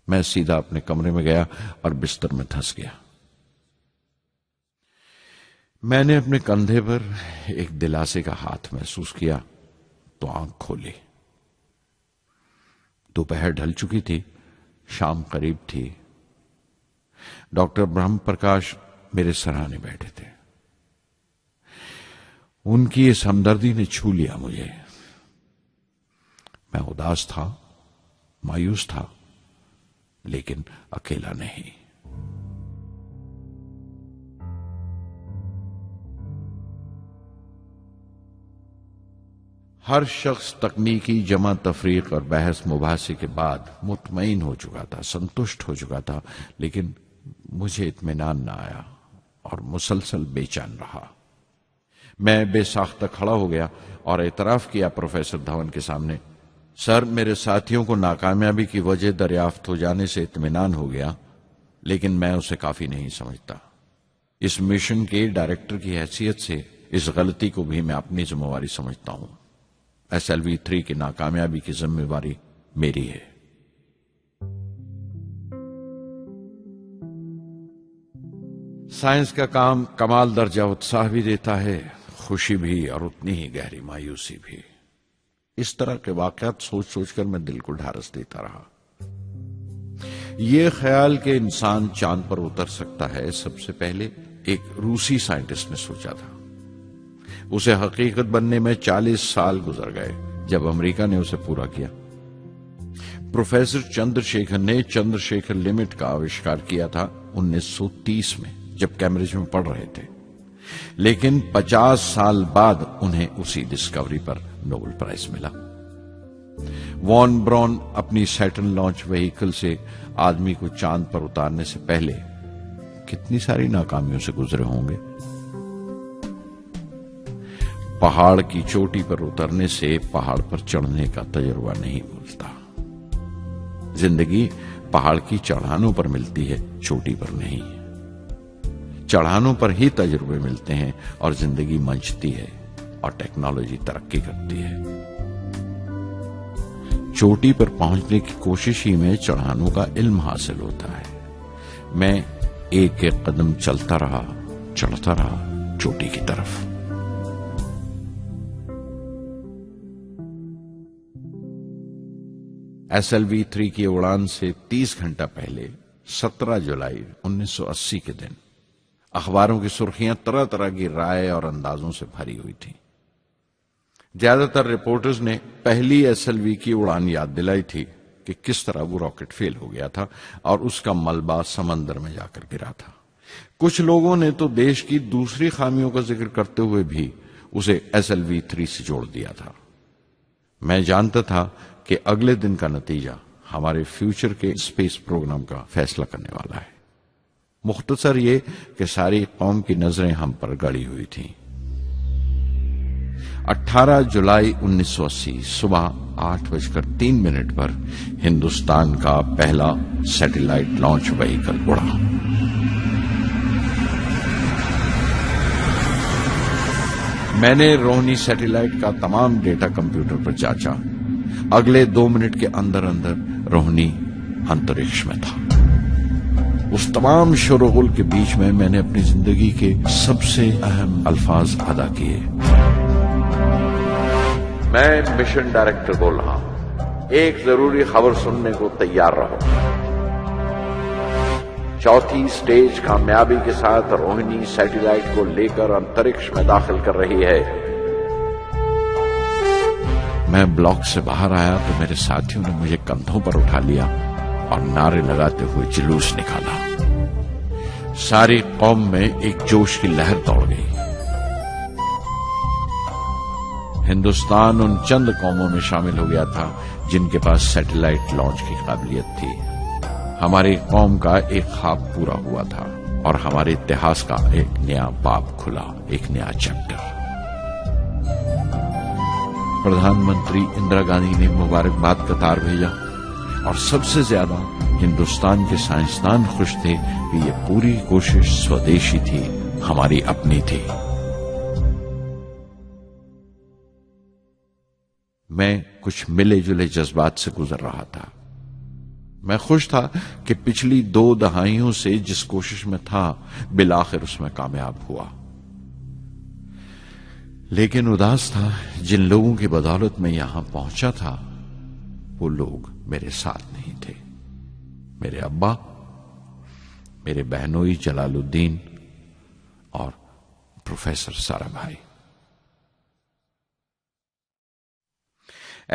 [SPEAKER 1] میں سیدھا اپنے کمرے میں گیا اور بستر میں دھس گیا. میں نے اپنے کندھے پر ایک دلاسے کا ہاتھ محسوس کیا تو آنکھ کھولی. دوپہر ڈھل چکی تھی، شام قریب تھی. ڈاکٹر برہم پرکاش میرے سرانے بیٹھے تھے. ان کی اس ہمدردی نے چھو لیا مجھے. میں اداس تھا، مایوس تھا، لیکن اکیلا نہیں. ہر شخص تکنیکی جمع تفریق اور بحث مباحثے کے بعد مطمئن ہو چکا تھا، سنتشٹ ہو چکا تھا، لیکن مجھے اطمینان نہ آیا اور مسلسل بے چین رہا. میں بے ساختہ کھڑا ہو گیا اور اعتراف کیا پروفیسر دھون کے سامنے، سر میرے ساتھیوں کو ناکامیابی کی وجہ دریافت ہو جانے سے اطمینان ہو گیا، لیکن میں اسے کافی نہیں سمجھتا. اس مشن کے ڈائریکٹر کی حیثیت سے اس غلطی کو بھی میں اپنی ذمہ داری سمجھتا ہوں. SLV-3 کی ناکامیابی کی ذمہ داری میری ہے. سائنس کا کام کمال درجہ اتساہ بھی دیتا ہے، خوشی بھی اور اتنی ہی گہری مایوسی بھی۔ اس طرح کے واقعات سوچ سوچ کر میں دل کو ڈھارس دیتا رہا۔ یہ خیال کہ انسان چاند پر اتر سکتا ہے سب سے پہلے ایک روسی سائنٹسٹ نے سوچا تھا۔ اسے حقیقت بننے میں 40 سال گزر گئے جب امریکہ نے اسے پورا کیا۔ پروفیسر چندر شیکھر نے چندر شیکھر لمٹ کا آوشکار کیا تھا 1930 میں جب کیمبرج میں پڑھ رہے تھے، لیکن 50 سال بعد انہیں اسی ڈسکوری پر نوبل پرائز ملا۔ وان براون اپنی سیٹرن لانچ وہیکل سے آدمی کو چاند پر اتارنے سے پہلے کتنی ساری ناکامیوں سے گزرے ہوں گے۔ پہاڑ کی چوٹی پر اترنے سے پہاڑ پر چڑھنے کا تجربہ نہیں ملتا۔ زندگی پہاڑ کی چڑھانوں پر ملتی ہے، چوٹی پر نہیں۔ چڑھانوں پر ہی تجربے ملتے ہیں اور زندگی منچتی ہے اور ٹیکنالوجی ترقی کرتی ہے۔ چوٹی پر پہنچنے کی کوشش ہی میں چڑھانوں کا علم حاصل ہوتا ہے۔ میں ایک ایک قدم چلتا رہا، چڑھتا رہا چوٹی کی طرف۔ SLV-3 کی اڑان سے 30 گھنٹہ پہلے 17 جولائی 1980 کے دن اخباروں کی سرخیاں طرح طرح کی رائے اور اندازوں سے بھری ہوئی تھیں۔ زیادہ تر رپورٹرز نے پہلی SLV کی اڑان یاد دلائی تھی کہ کس طرح وہ راکٹ فیل ہو گیا تھا اور اس کا ملبہ سمندر میں جا کر گرا تھا۔ کچھ لوگوں نے تو دیش کی دوسری خامیوں کا ذکر کرتے ہوئے بھی اسے SLV-3 سے جوڑ دیا تھا۔ میں جانتا تھا کہ اگلے دن کا نتیجہ ہمارے فیوچر کے اسپیس پروگرام کا فیصلہ کرنے والا ہے۔ مختصر یہ کہ ساری قوم کی نظریں ہم پر گڑی ہوئی تھیں۔ 18 جولائی 1980 صبح 8:03 پر ہندوستان کا پہلا سیٹلائٹ لانچ وہیکل اڑا۔ میں نے روہنی سیٹلائٹ کا تمام ڈیٹا کمپیوٹر پر جانچا۔ اگلے 2 منٹ کے اندر اندر روہنی انترکش میں تھا۔ اس تمام شور و غل کے بیچ میں نے اپنی زندگی کے سب سے اہم الفاظ ادا کیے۔ میں مشن ڈائریکٹر بول رہا ہوں، ایک ضروری خبر سننے کو تیار رہو۔ چوتھی سٹیج کامیابی کے ساتھ روہنی سیٹلائٹ کو لے کر انترکش میں داخل کر رہی ہے۔ میں بلاک سے باہر آیا تو میرے ساتھیوں نے مجھے کندھوں پر اٹھا لیا اور نعرے لگاتے ہوئے جلوس نکالا۔ ساری قوم میں ایک جوش کی لہر دوڑ گئی۔ ہندوستان ان چند قوموں میں شامل ہو گیا تھا جن کے پاس سیٹلائٹ لانچ کی قابلیت تھی۔ ہماری قوم کا ایک خواب پورا ہوا تھا اور ہمارے اتہاس کا ایک نیا باب کھلا، ایک نیا چیپٹر۔ پردھان منتری اندرا گاندھی نے مبارکباد کا تار بھیجا اور سب سے زیادہ ہندوستان کے سائنسدان خوش تھے کہ یہ پوری کوشش سودیشی تھی، ہماری اپنی تھی۔ میں کچھ ملے جلے جذبات سے گزر رہا تھا۔ میں خوش تھا کہ پچھلی 2 دہائیوں سے جس کوشش میں تھا بالآخر اس میں کامیاب ہوا، لیکن اداس تھا جن لوگوں کی بدولت میں یہاں پہنچا تھا وہ لوگ میرے ساتھ نہیں تھے۔ میرے ابا، میرے بہنوئی جلال الدین اور پروفیسر سارا بھائی۔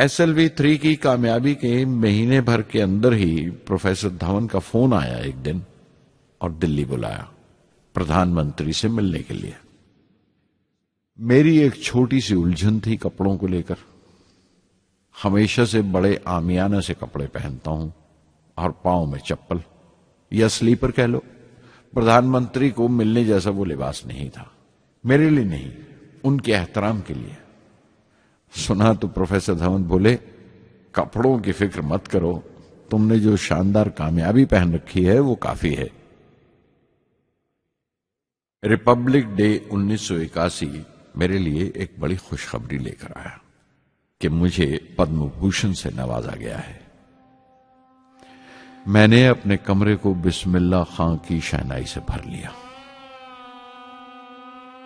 [SPEAKER 1] SLV-3 کی کامیابی کے مہینے بھر کے اندر ہی پروفیسر دھون کا فون آیا ایک دن اور دلی بلایا پردھان منتری سے ملنے کے لیے۔ میری ایک چھوٹی سی الجھن تھی کپڑوں کو لے کر۔ ہمیشہ سے بڑے عامیانہ سے کپڑے پہنتا ہوں اور پاؤں میں چپل یا سلیپر کہہ لو۔ پردھان منتری کو ملنے جیسا وہ لباس نہیں تھا، میرے لیے نہیں، ان کے احترام کے لیے۔ سنا تو پروفیسر دھون بولے، کپڑوں کی فکر مت کرو، تم نے جو شاندار کامیابی پہن رکھی ہے وہ کافی ہے۔ ریپبلک ڈے 1981 میرے لیے ایک بڑی خوشخبری لے کر آیا کہ مجھے پدم بھوشن سے نوازا گیا ہے۔ میں نے اپنے کمرے کو بسم اللہ خاں کی شہنائی سے بھر لیا۔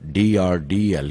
[SPEAKER 1] DRDL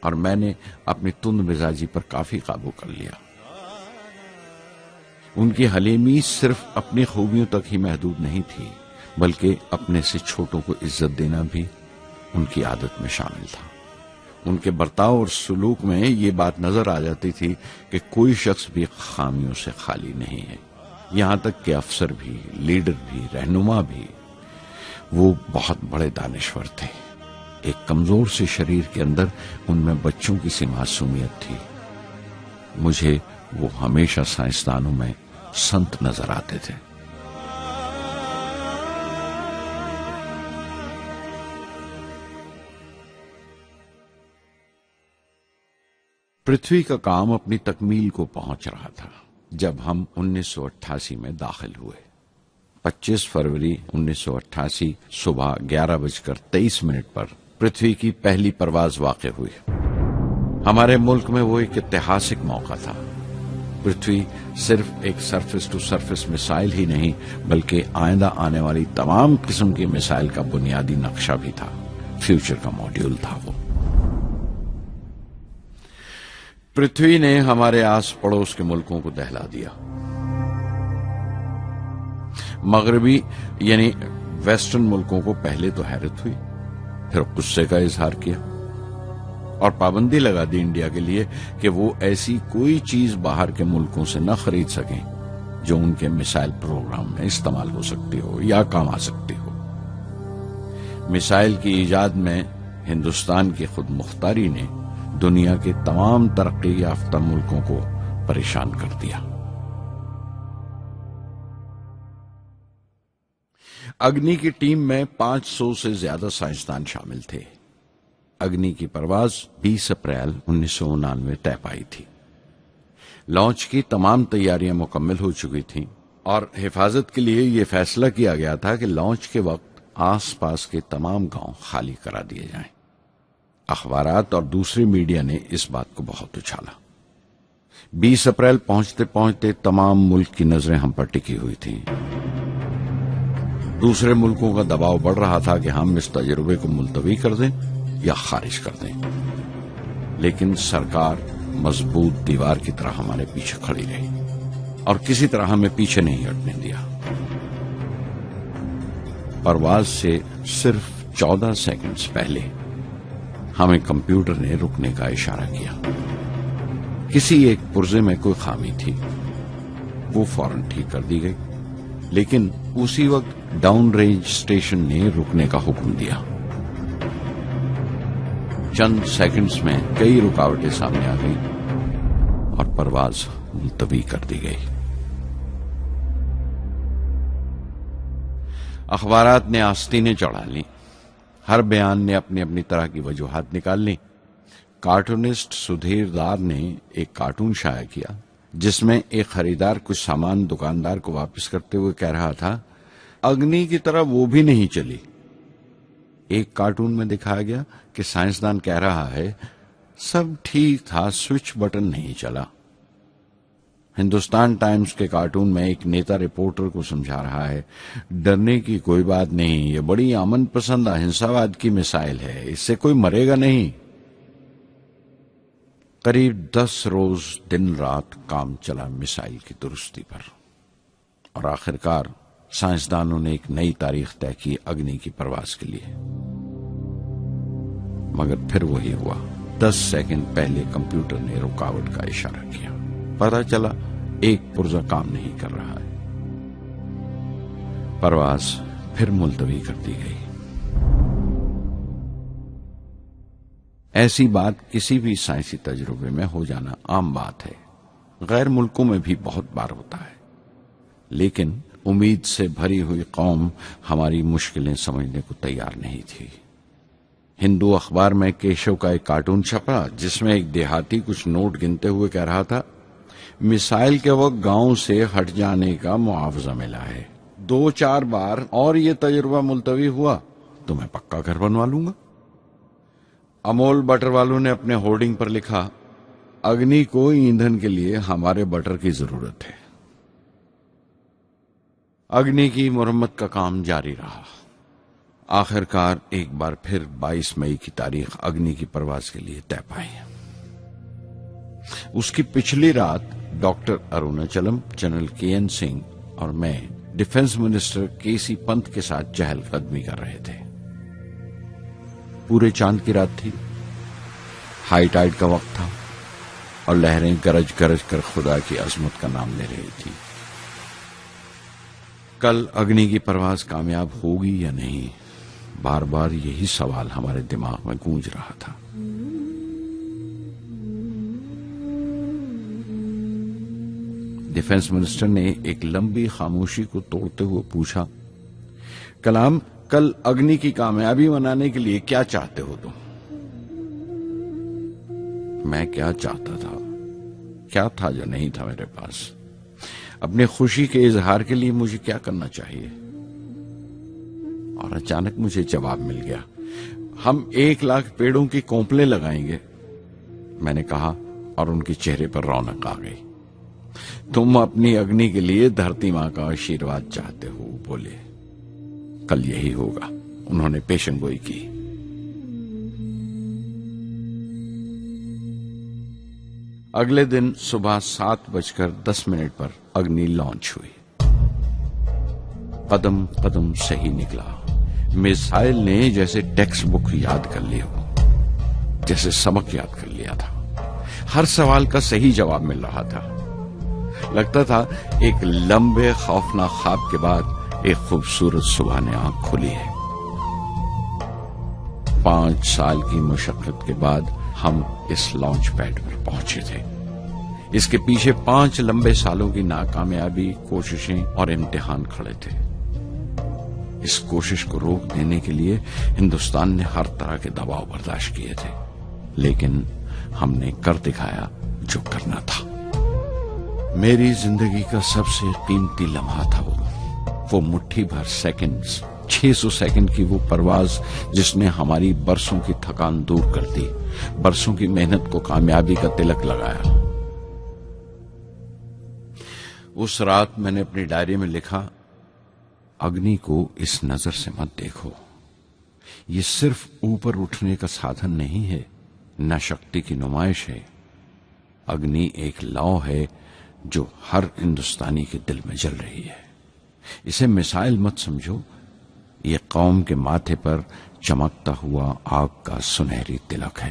[SPEAKER 1] اور میں نے اپنی تند مزاجی پر کافی قابو کر لیا۔ ان کی حلیمی صرف اپنی خوبیوں تک ہی محدود نہیں تھی، بلکہ اپنے سے چھوٹوں کو عزت دینا بھی ان کی عادت میں شامل تھا۔ ان کے برتاؤ اور سلوک میں یہ بات نظر آ جاتی تھی کہ کوئی شخص بھی خامیوں سے خالی نہیں ہے، یہاں تک کہ افسر بھی، لیڈر بھی، رہنما بھی۔ وہ بہت بڑے دانشور تھے۔ ایک کمزور سے شریر کے اندر ان میں بچوں کی سی معصومیت تھی۔ مجھے وہ ہمیشہ سائنسدانوں میں سنت نظر آتے تھے۔ پرتھوی کا کام اپنی تکمیل کو پہنچ رہا تھا جب ہم 1988 میں داخل ہوئے۔ 25 فروری 1988 صبح 11:23 پر پرتھوی کی پہلی پرواز واقع ہوئی۔ ہمارے ملک میں وہ ایک ایتہاسک موقع تھا۔ پرتھوی صرف ایک سرفس ٹو سرفس میسائل ہی نہیں بلکہ آئندہ آنے والی تمام قسم کی میسائل کا بنیادی نقشہ بھی تھا، فیوچر کا ماڈیول تھا وہ۔ پرتھوی نے ہمارے آس پڑوس کے ملکوں کو دہلا دیا۔ مغربی یعنی ویسٹرن ملکوں کو پہلے تو حیرت ہوئی، پھر غصے کا اظہار کیا اور پابندی لگا دی انڈیا کے لیے کہ وہ ایسی کوئی چیز باہر کے ملکوں سے نہ خرید سکیں جو ان کے میسائل پروگرام میں استعمال ہو سکتی ہو یا کام آ سکتی ہو۔ میسائل کی ایجاد میں ہندوستان کی خود مختاری نے دنیا کے تمام ترقی یافتہ ملکوں کو پریشان کر دیا۔ اگنی کی ٹیم میں 500 سے زیادہ سائنسدان شامل تھے۔ اگنی کی پرواز 20 اپریل 1999 طے پائی تھی۔ لانچ کی تمام تیاریاں مکمل ہو چکی تھیں اور حفاظت کے لیے یہ فیصلہ کیا گیا تھا کہ لانچ کے وقت آس پاس کے تمام گاؤں خالی کرا دیے جائیں۔ اخبارات اور دوسری میڈیا نے اس بات کو بہت اچھالا۔ 20 اپریل پہنچتے پہنچتے تمام ملک کی نظریں ہم پر ٹکی ہوئی تھیں۔ دوسرے ملکوں کا دباؤ بڑھ رہا تھا کہ ہم اس تجربے کو ملتوی کر دیں یا خارج کر دیں، لیکن سرکار مضبوط دیوار کی طرح ہمارے پیچھے کھڑی رہی اور کسی طرح ہمیں پیچھے نہیں ہٹنے دیا۔ پرواز سے صرف 14 سیکنڈز پہلے ہمیں کمپیوٹر نے رکنے کا اشارہ کیا۔ کسی ایک پرزے میں کوئی خامی تھی، وہ فوراً ٹھیک کر دی گئی، لیکن اسی وقت ڈاؤن رینج اسٹیشن نے رکنے کا حکم دیا۔ چند سیکنڈز میں کئی رکاوٹیں سامنے آ گئیں اور پرواز ملتوی کر دی گئی۔ اخبارات نے آستینیں چڑھا لیں، ہر بیان نے اپنی اپنی طرح کی وجوہات نکال لی۔ کارٹونسٹ سدھیر دار نے ایک کارٹون شائع کیا جس میں ایک خریدار کچھ سامان دکاندار کو واپس کرتے ہوئے کہہ رہا تھا، اگنی کی طرح وہ بھی نہیں چلی۔ ایک کارٹون میں دکھایا گیا کہ سائنسدان کہہ رہا ہے، سب ٹھیک تھا، سوئچ بٹن نہیں چلا۔ ہندوستان ٹائمز کے کارٹون میں ایک نیتا رپورٹر کو سمجھا رہا ہے، ڈرنے کی کوئی بات نہیں، یہ بڑی امن پسند اہنساواد کی مثال ہے، اس سے کوئی مرے گا نہیں۔ قریب 10 روز دن رات کام چلا میسائل کی درستی پر، اور آخرکار سائنسدانوں نے ایک نئی تاریخ طے کی اگنی کی پرواز کے لیے۔ مگر پھر وہی ہوا، 10 سیکنڈ پہلے کمپیوٹر نے رکاوٹ کا اشارہ کیا، پتہ چلا ایک پرزہ کام نہیں کر رہا ہے۔ پرواز پھر ملتوی کر دی گئی۔ ایسی بات کسی بھی سائنسی تجربے میں ہو جانا عام بات ہے، غیر ملکوں میں بھی بہت بار ہوتا ہے، لیکن امید سے بھری ہوئی قوم ہماری مشکلیں سمجھنے کو تیار نہیں تھی۔ ہندو اخبار میں کیشو کا ایک کارٹون چھپا جس میں ایک دیہاتی کچھ نوٹ گنتے ہوئے کہہ رہا تھا، میسائل کے وقت گاؤں سے ہٹ جانے کا معاوضہ ملا ہے، 2-4 بار اور یہ تجربہ ملتوی ہوا تو میں پکا گھر بنوا لوں گا۔ امول بٹر والوں نے اپنے ہورڈنگ پر لکھا، اگنی کو ایندھن کے لیے ہمارے بٹر کی ضرورت ہے۔ اگنی کی مرمت کا کام جاری رہا۔ آخرکار ایک بار پھر 22 مئی کی تاریخ اگنی کی پرواز کے لیے طے پائی۔ اس کی پچھلی رات ڈاکٹر اروناچلم، جنرل کے این سنگھ اور میں ڈیفنس منسٹر کے سی پنت کے ساتھ چہل قدمی کر رہے تھے۔ پورے چاند کی رات تھی، ہائی ٹائیڈ کا وقت تھا اور لہریں گرج گرج کر خدا کی عظمت کا نام لے رہی تھی۔ کل اگنی کی پرواز کامیاب ہوگی یا نہیں، بار بار یہی سوال ہمارے دماغ میں گونج رہا تھا۔ ڈیفنس منسٹر نے ایک لمبی خاموشی کو توڑتے ہوئے پوچھا، کلام، کل اگنی کی کامیابی منانے کے لیے کیا چاہتے ہو تم؟ میں کیا چاہتا تھا؟ کیا تھا جو نہیں تھا میرے پاس؟ اپنی خوشی کے اظہار کے لیے مجھے کیا کرنا چاہیے؟ اور اچانک مجھے جواب مل گیا، ہم 1,00,000 پیڑوں کی کونپلیں لگائیں گے، میں نے کہا، اور ان کے چہرے پر رونق آ گئی۔ تم اپنی اگنی کے لیے دھرتی ماں کا آشیرواد چاہتے ہو، بولے، کل یہی ہوگا۔ انہوں نے پیشن گوئی کی۔ اگلے دن صبح 7:10 پر اگنی لانچ ہوئی۔ قدم قدم صحیح نکلا۔ میزائل نے جیسے ٹیکسٹ بک یاد کر لی ہو، جیسے سبق یاد کر لیا تھا۔ ہر سوال کا صحیح جواب مل رہا تھا۔ لگتا تھا ایک لمبے خوفناک خواب کے بعد ایک خوبصورت صبح نے آنکھ کھلی ہے۔ 5 سال کی مشقت کے بعد ہم اس لانچ پیڈ پر پہنچے تھے۔ اس کے پیچھے 5 لمبے سالوں کی ناکامیابی، کوششیں اور امتحان کھڑے تھے۔ اس کوشش کو روک دینے کے لیے ہندوستان نے ہر طرح کے دباؤ برداشت کیے تھے، لیکن ہم نے کر دکھایا جو کرنا تھا۔ میری زندگی کا سب سے قیمتی لمحہ تھا وہ مٹھی بھر سیکنڈز، 600 سیکنڈ کی وہ پرواز جس نے ہماری برسوں کی تھکان دور کر دی، برسوں کی محنت کو کامیابی کا تلک لگایا۔ اس رات میں نے اپنی ڈائری میں لکھا، اگنی کو اس نظر سے مت دیکھو، یہ صرف اوپر اٹھنے کا سادھن نہیں ہے، نہ شکتی کی نمائش ہے۔ اگنی ایک لو ہے جو ہر ہندوستانی کے دل میں جل رہی ہے۔ اسے مثال مت سمجھو، یہ قوم کے ماتھے پر چمکتا ہوا آگ کا سنہری تلک ہے۔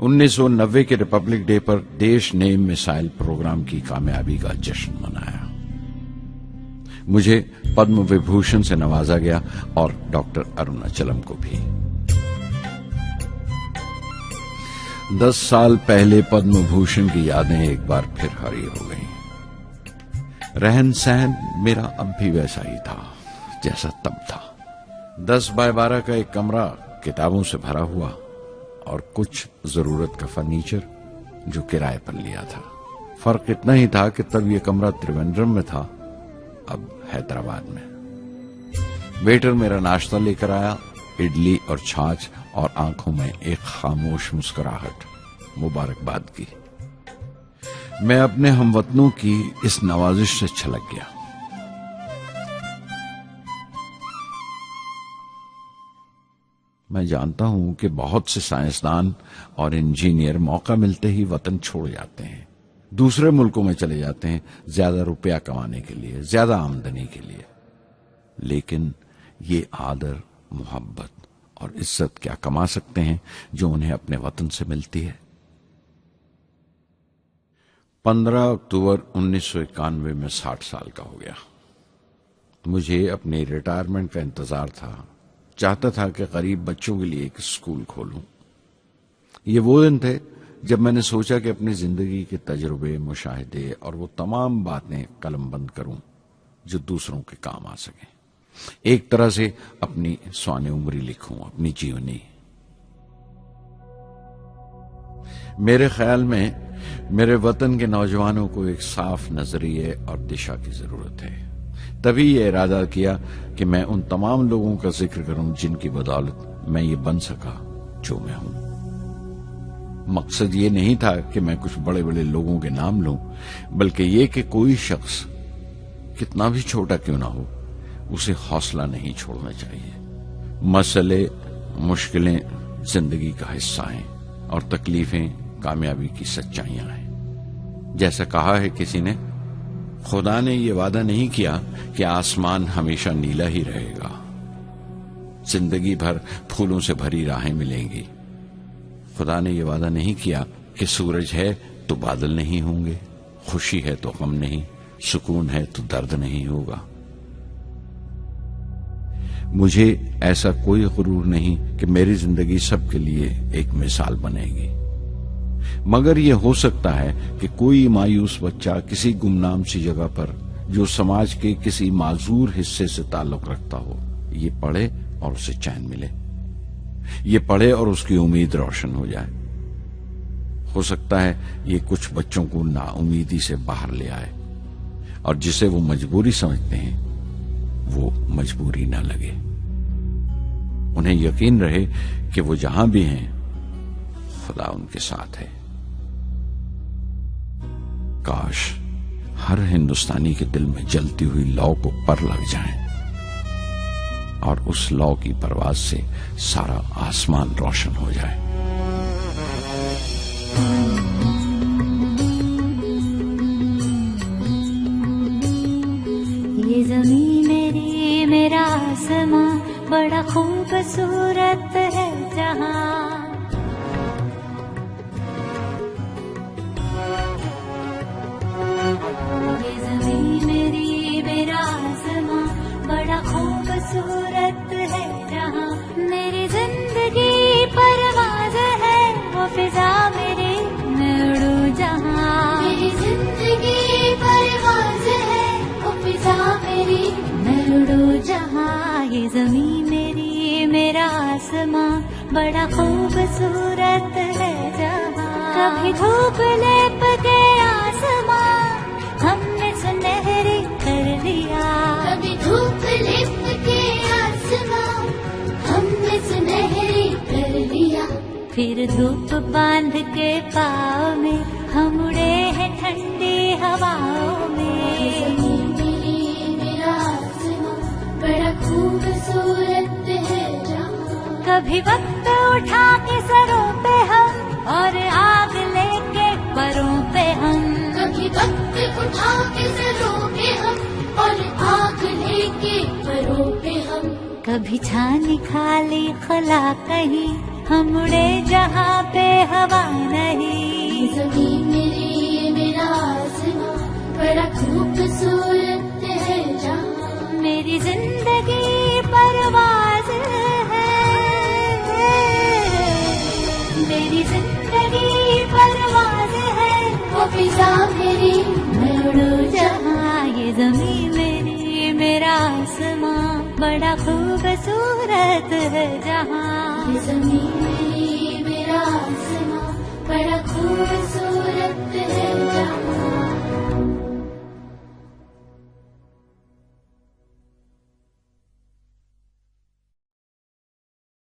[SPEAKER 1] '90 کے ریپبلک ڈے پر دیش نے میسائل پروگرام کی کامیابی کا جشن منایا۔ مجھے پدم وبھوشن سے نوازا گیا اور ڈاکٹر اروناچلم کو بھی۔ 10 سال پہلے پدم بھوشن کی یادیں ایک بار پھر ہری ہو گئیں۔ رہن سہن میرا اب بھی ویسا ہی تھا جیسا تب تھا۔ 10x12 کا ایک کمرہ کتابوں سے بھرا ہوا اور کچھ ضرورت کا فرنیچر جو کرائے پر لیا تھا۔ فرق اتنا ہی تھا کہ تب یہ کمرہ تریویندرم میں تھا، اب حیدرآباد میں۔ ویٹر میرا ناشتہ لے کر آیا، اڈلی اور چھاچھ، اور آنکھوں میں ایک خاموش مسکراہٹ، مبارکباد کی۔ میں اپنے ہم وطنوں کی اس نوازش سے چھلک گیا۔ میں جانتا ہوں کہ بہت سے سائنسدان اور انجینئر موقع ملتے ہی وطن چھوڑ جاتے ہیں، دوسرے ملکوں میں چلے جاتے ہیں زیادہ روپیہ کمانے کے لیے، زیادہ آمدنی کے لیے، لیکن یہ آدر، محبت اور عزت کیا کما سکتے ہیں جو انہیں اپنے وطن سے ملتی ہے؟ 15 اکتوبر 1991 میں 60 سال کا ہو گیا. مجھے اپنی ریٹائرمنٹ کا انتظار تھا. چاہتا تھا کہ غریب بچوں کے لیے ایک اسکول کھولوں. یہ وہ دن تھے جب میں نے سوچا کہ اپنی زندگی کے تجربے، مشاہدے اور وہ تمام باتیں قلم بند کروں جو دوسروں کے کام آ سکیں. ایک طرح سے اپنی سوانح عمری لکھوں، اپنی جیونی. میرے خیال میں میرے وطن کے نوجوانوں کو ایک صاف نظریے اور دشا کی ضرورت ہے. تبھی یہ ارادہ کیا کہ میں ان تمام لوگوں کا ذکر کروں جن کی بدولت میں یہ بن سکا جو میں ہوں. مقصد یہ نہیں تھا کہ میں کچھ بڑے بڑے لوگوں کے نام لوں، بلکہ یہ کہ کوئی شخص کتنا بھی چھوٹا کیوں نہ ہو اسے حوصلہ نہیں چھوڑنا چاہیے. مسئلے، مشکلیں زندگی کا حصہ ہیں اور تکلیفیں کامیابی کی سچائیاں ہیں. جیسا کہا ہے کسی نے، خدا نے یہ وعدہ نہیں کیا کہ آسمان ہمیشہ نیلا ہی رہے گا. زندگی بھر پھولوں سے بھری راہیں ملیں گی. خدا نے یہ وعدہ نہیں کیا کہ سورج ہے تو بادل نہیں ہوں گے، خوشی ہے تو غم نہیں، سکون ہے تو درد نہیں ہوگا. مجھے ایسا کوئی غرور نہیں کہ میری زندگی سب کے لیے ایک مثال بنے گی، مگر یہ ہو سکتا ہے کہ کوئی مایوس بچہ کسی گمنام سی جگہ پر جو سماج کے کسی معذور حصے سے تعلق رکھتا ہو یہ پڑھے اور اسے چین ملے. یہ پڑھے اور اس کی امید روشن ہو جائے. ہو سکتا ہے یہ کچھ بچوں کو نا امیدی سے باہر لے آئے اور جسے وہ مجبوری سمجھتے ہیں وہ مجبوری نہ لگے. انہیں یقین رہے کہ وہ جہاں بھی ہیں خدا ان کے ساتھ ہے. کاش ہر ہندوستانی کے دل میں جلتی ہوئی لو کو پر لگ جائیں اور اس لو کی پرواز سے سارا آسمان روشن ہو جائے.
[SPEAKER 2] یہ زمین میری، میرا آسماں بڑا خوبصورت ہے جہاں. یہ زمین میری، میرا آسماں بڑا خوبصورت ہے جہاں. میری زندگی پرواز ہے وہ فضا میری، میں اڑوں جہاں. میری زندگی پرواز ہے وہ فضا میری، میں اڑوں جہاں. یہ زمین میری، میرا آسماں بڑا خوبصورت ہے جہاں. کبھی دھوپ لیپ کے آسمان ہم نے سنہری کر لیا. کبھی دھوپ لیپ کے آسمان ہم نے سنہری کر لیا. پھر دھوپ باندھ کے پاؤں میں ہم اڑے ہیں ٹھنڈی ہواؤں میں. زمین میری، میرا آسماں بڑا خوبصورت ہے جہاں. کبھی وقت اٹھا کے سروں پہ ہم اور آگ لے کے پروں پہ ہم. کبھی وقت اٹھا کے سروں پہ ہم اور آگ لے کے پروں پہ ہم. کبھی چھانی کھالی خلا کہیں ہم اڑے جہاں پہ ہوا نہیں. زمین میری، میرا آسماں بڑا خوبصورت ہے جہاں. میری زندگی پرواز ہے، میری زندگی پرواز ہے وہ فضا میری، میں اڑوں جہاں. یہ زمین میری، میرا آسماں بڑا خوبصورت ہے جہاں. یہ زمین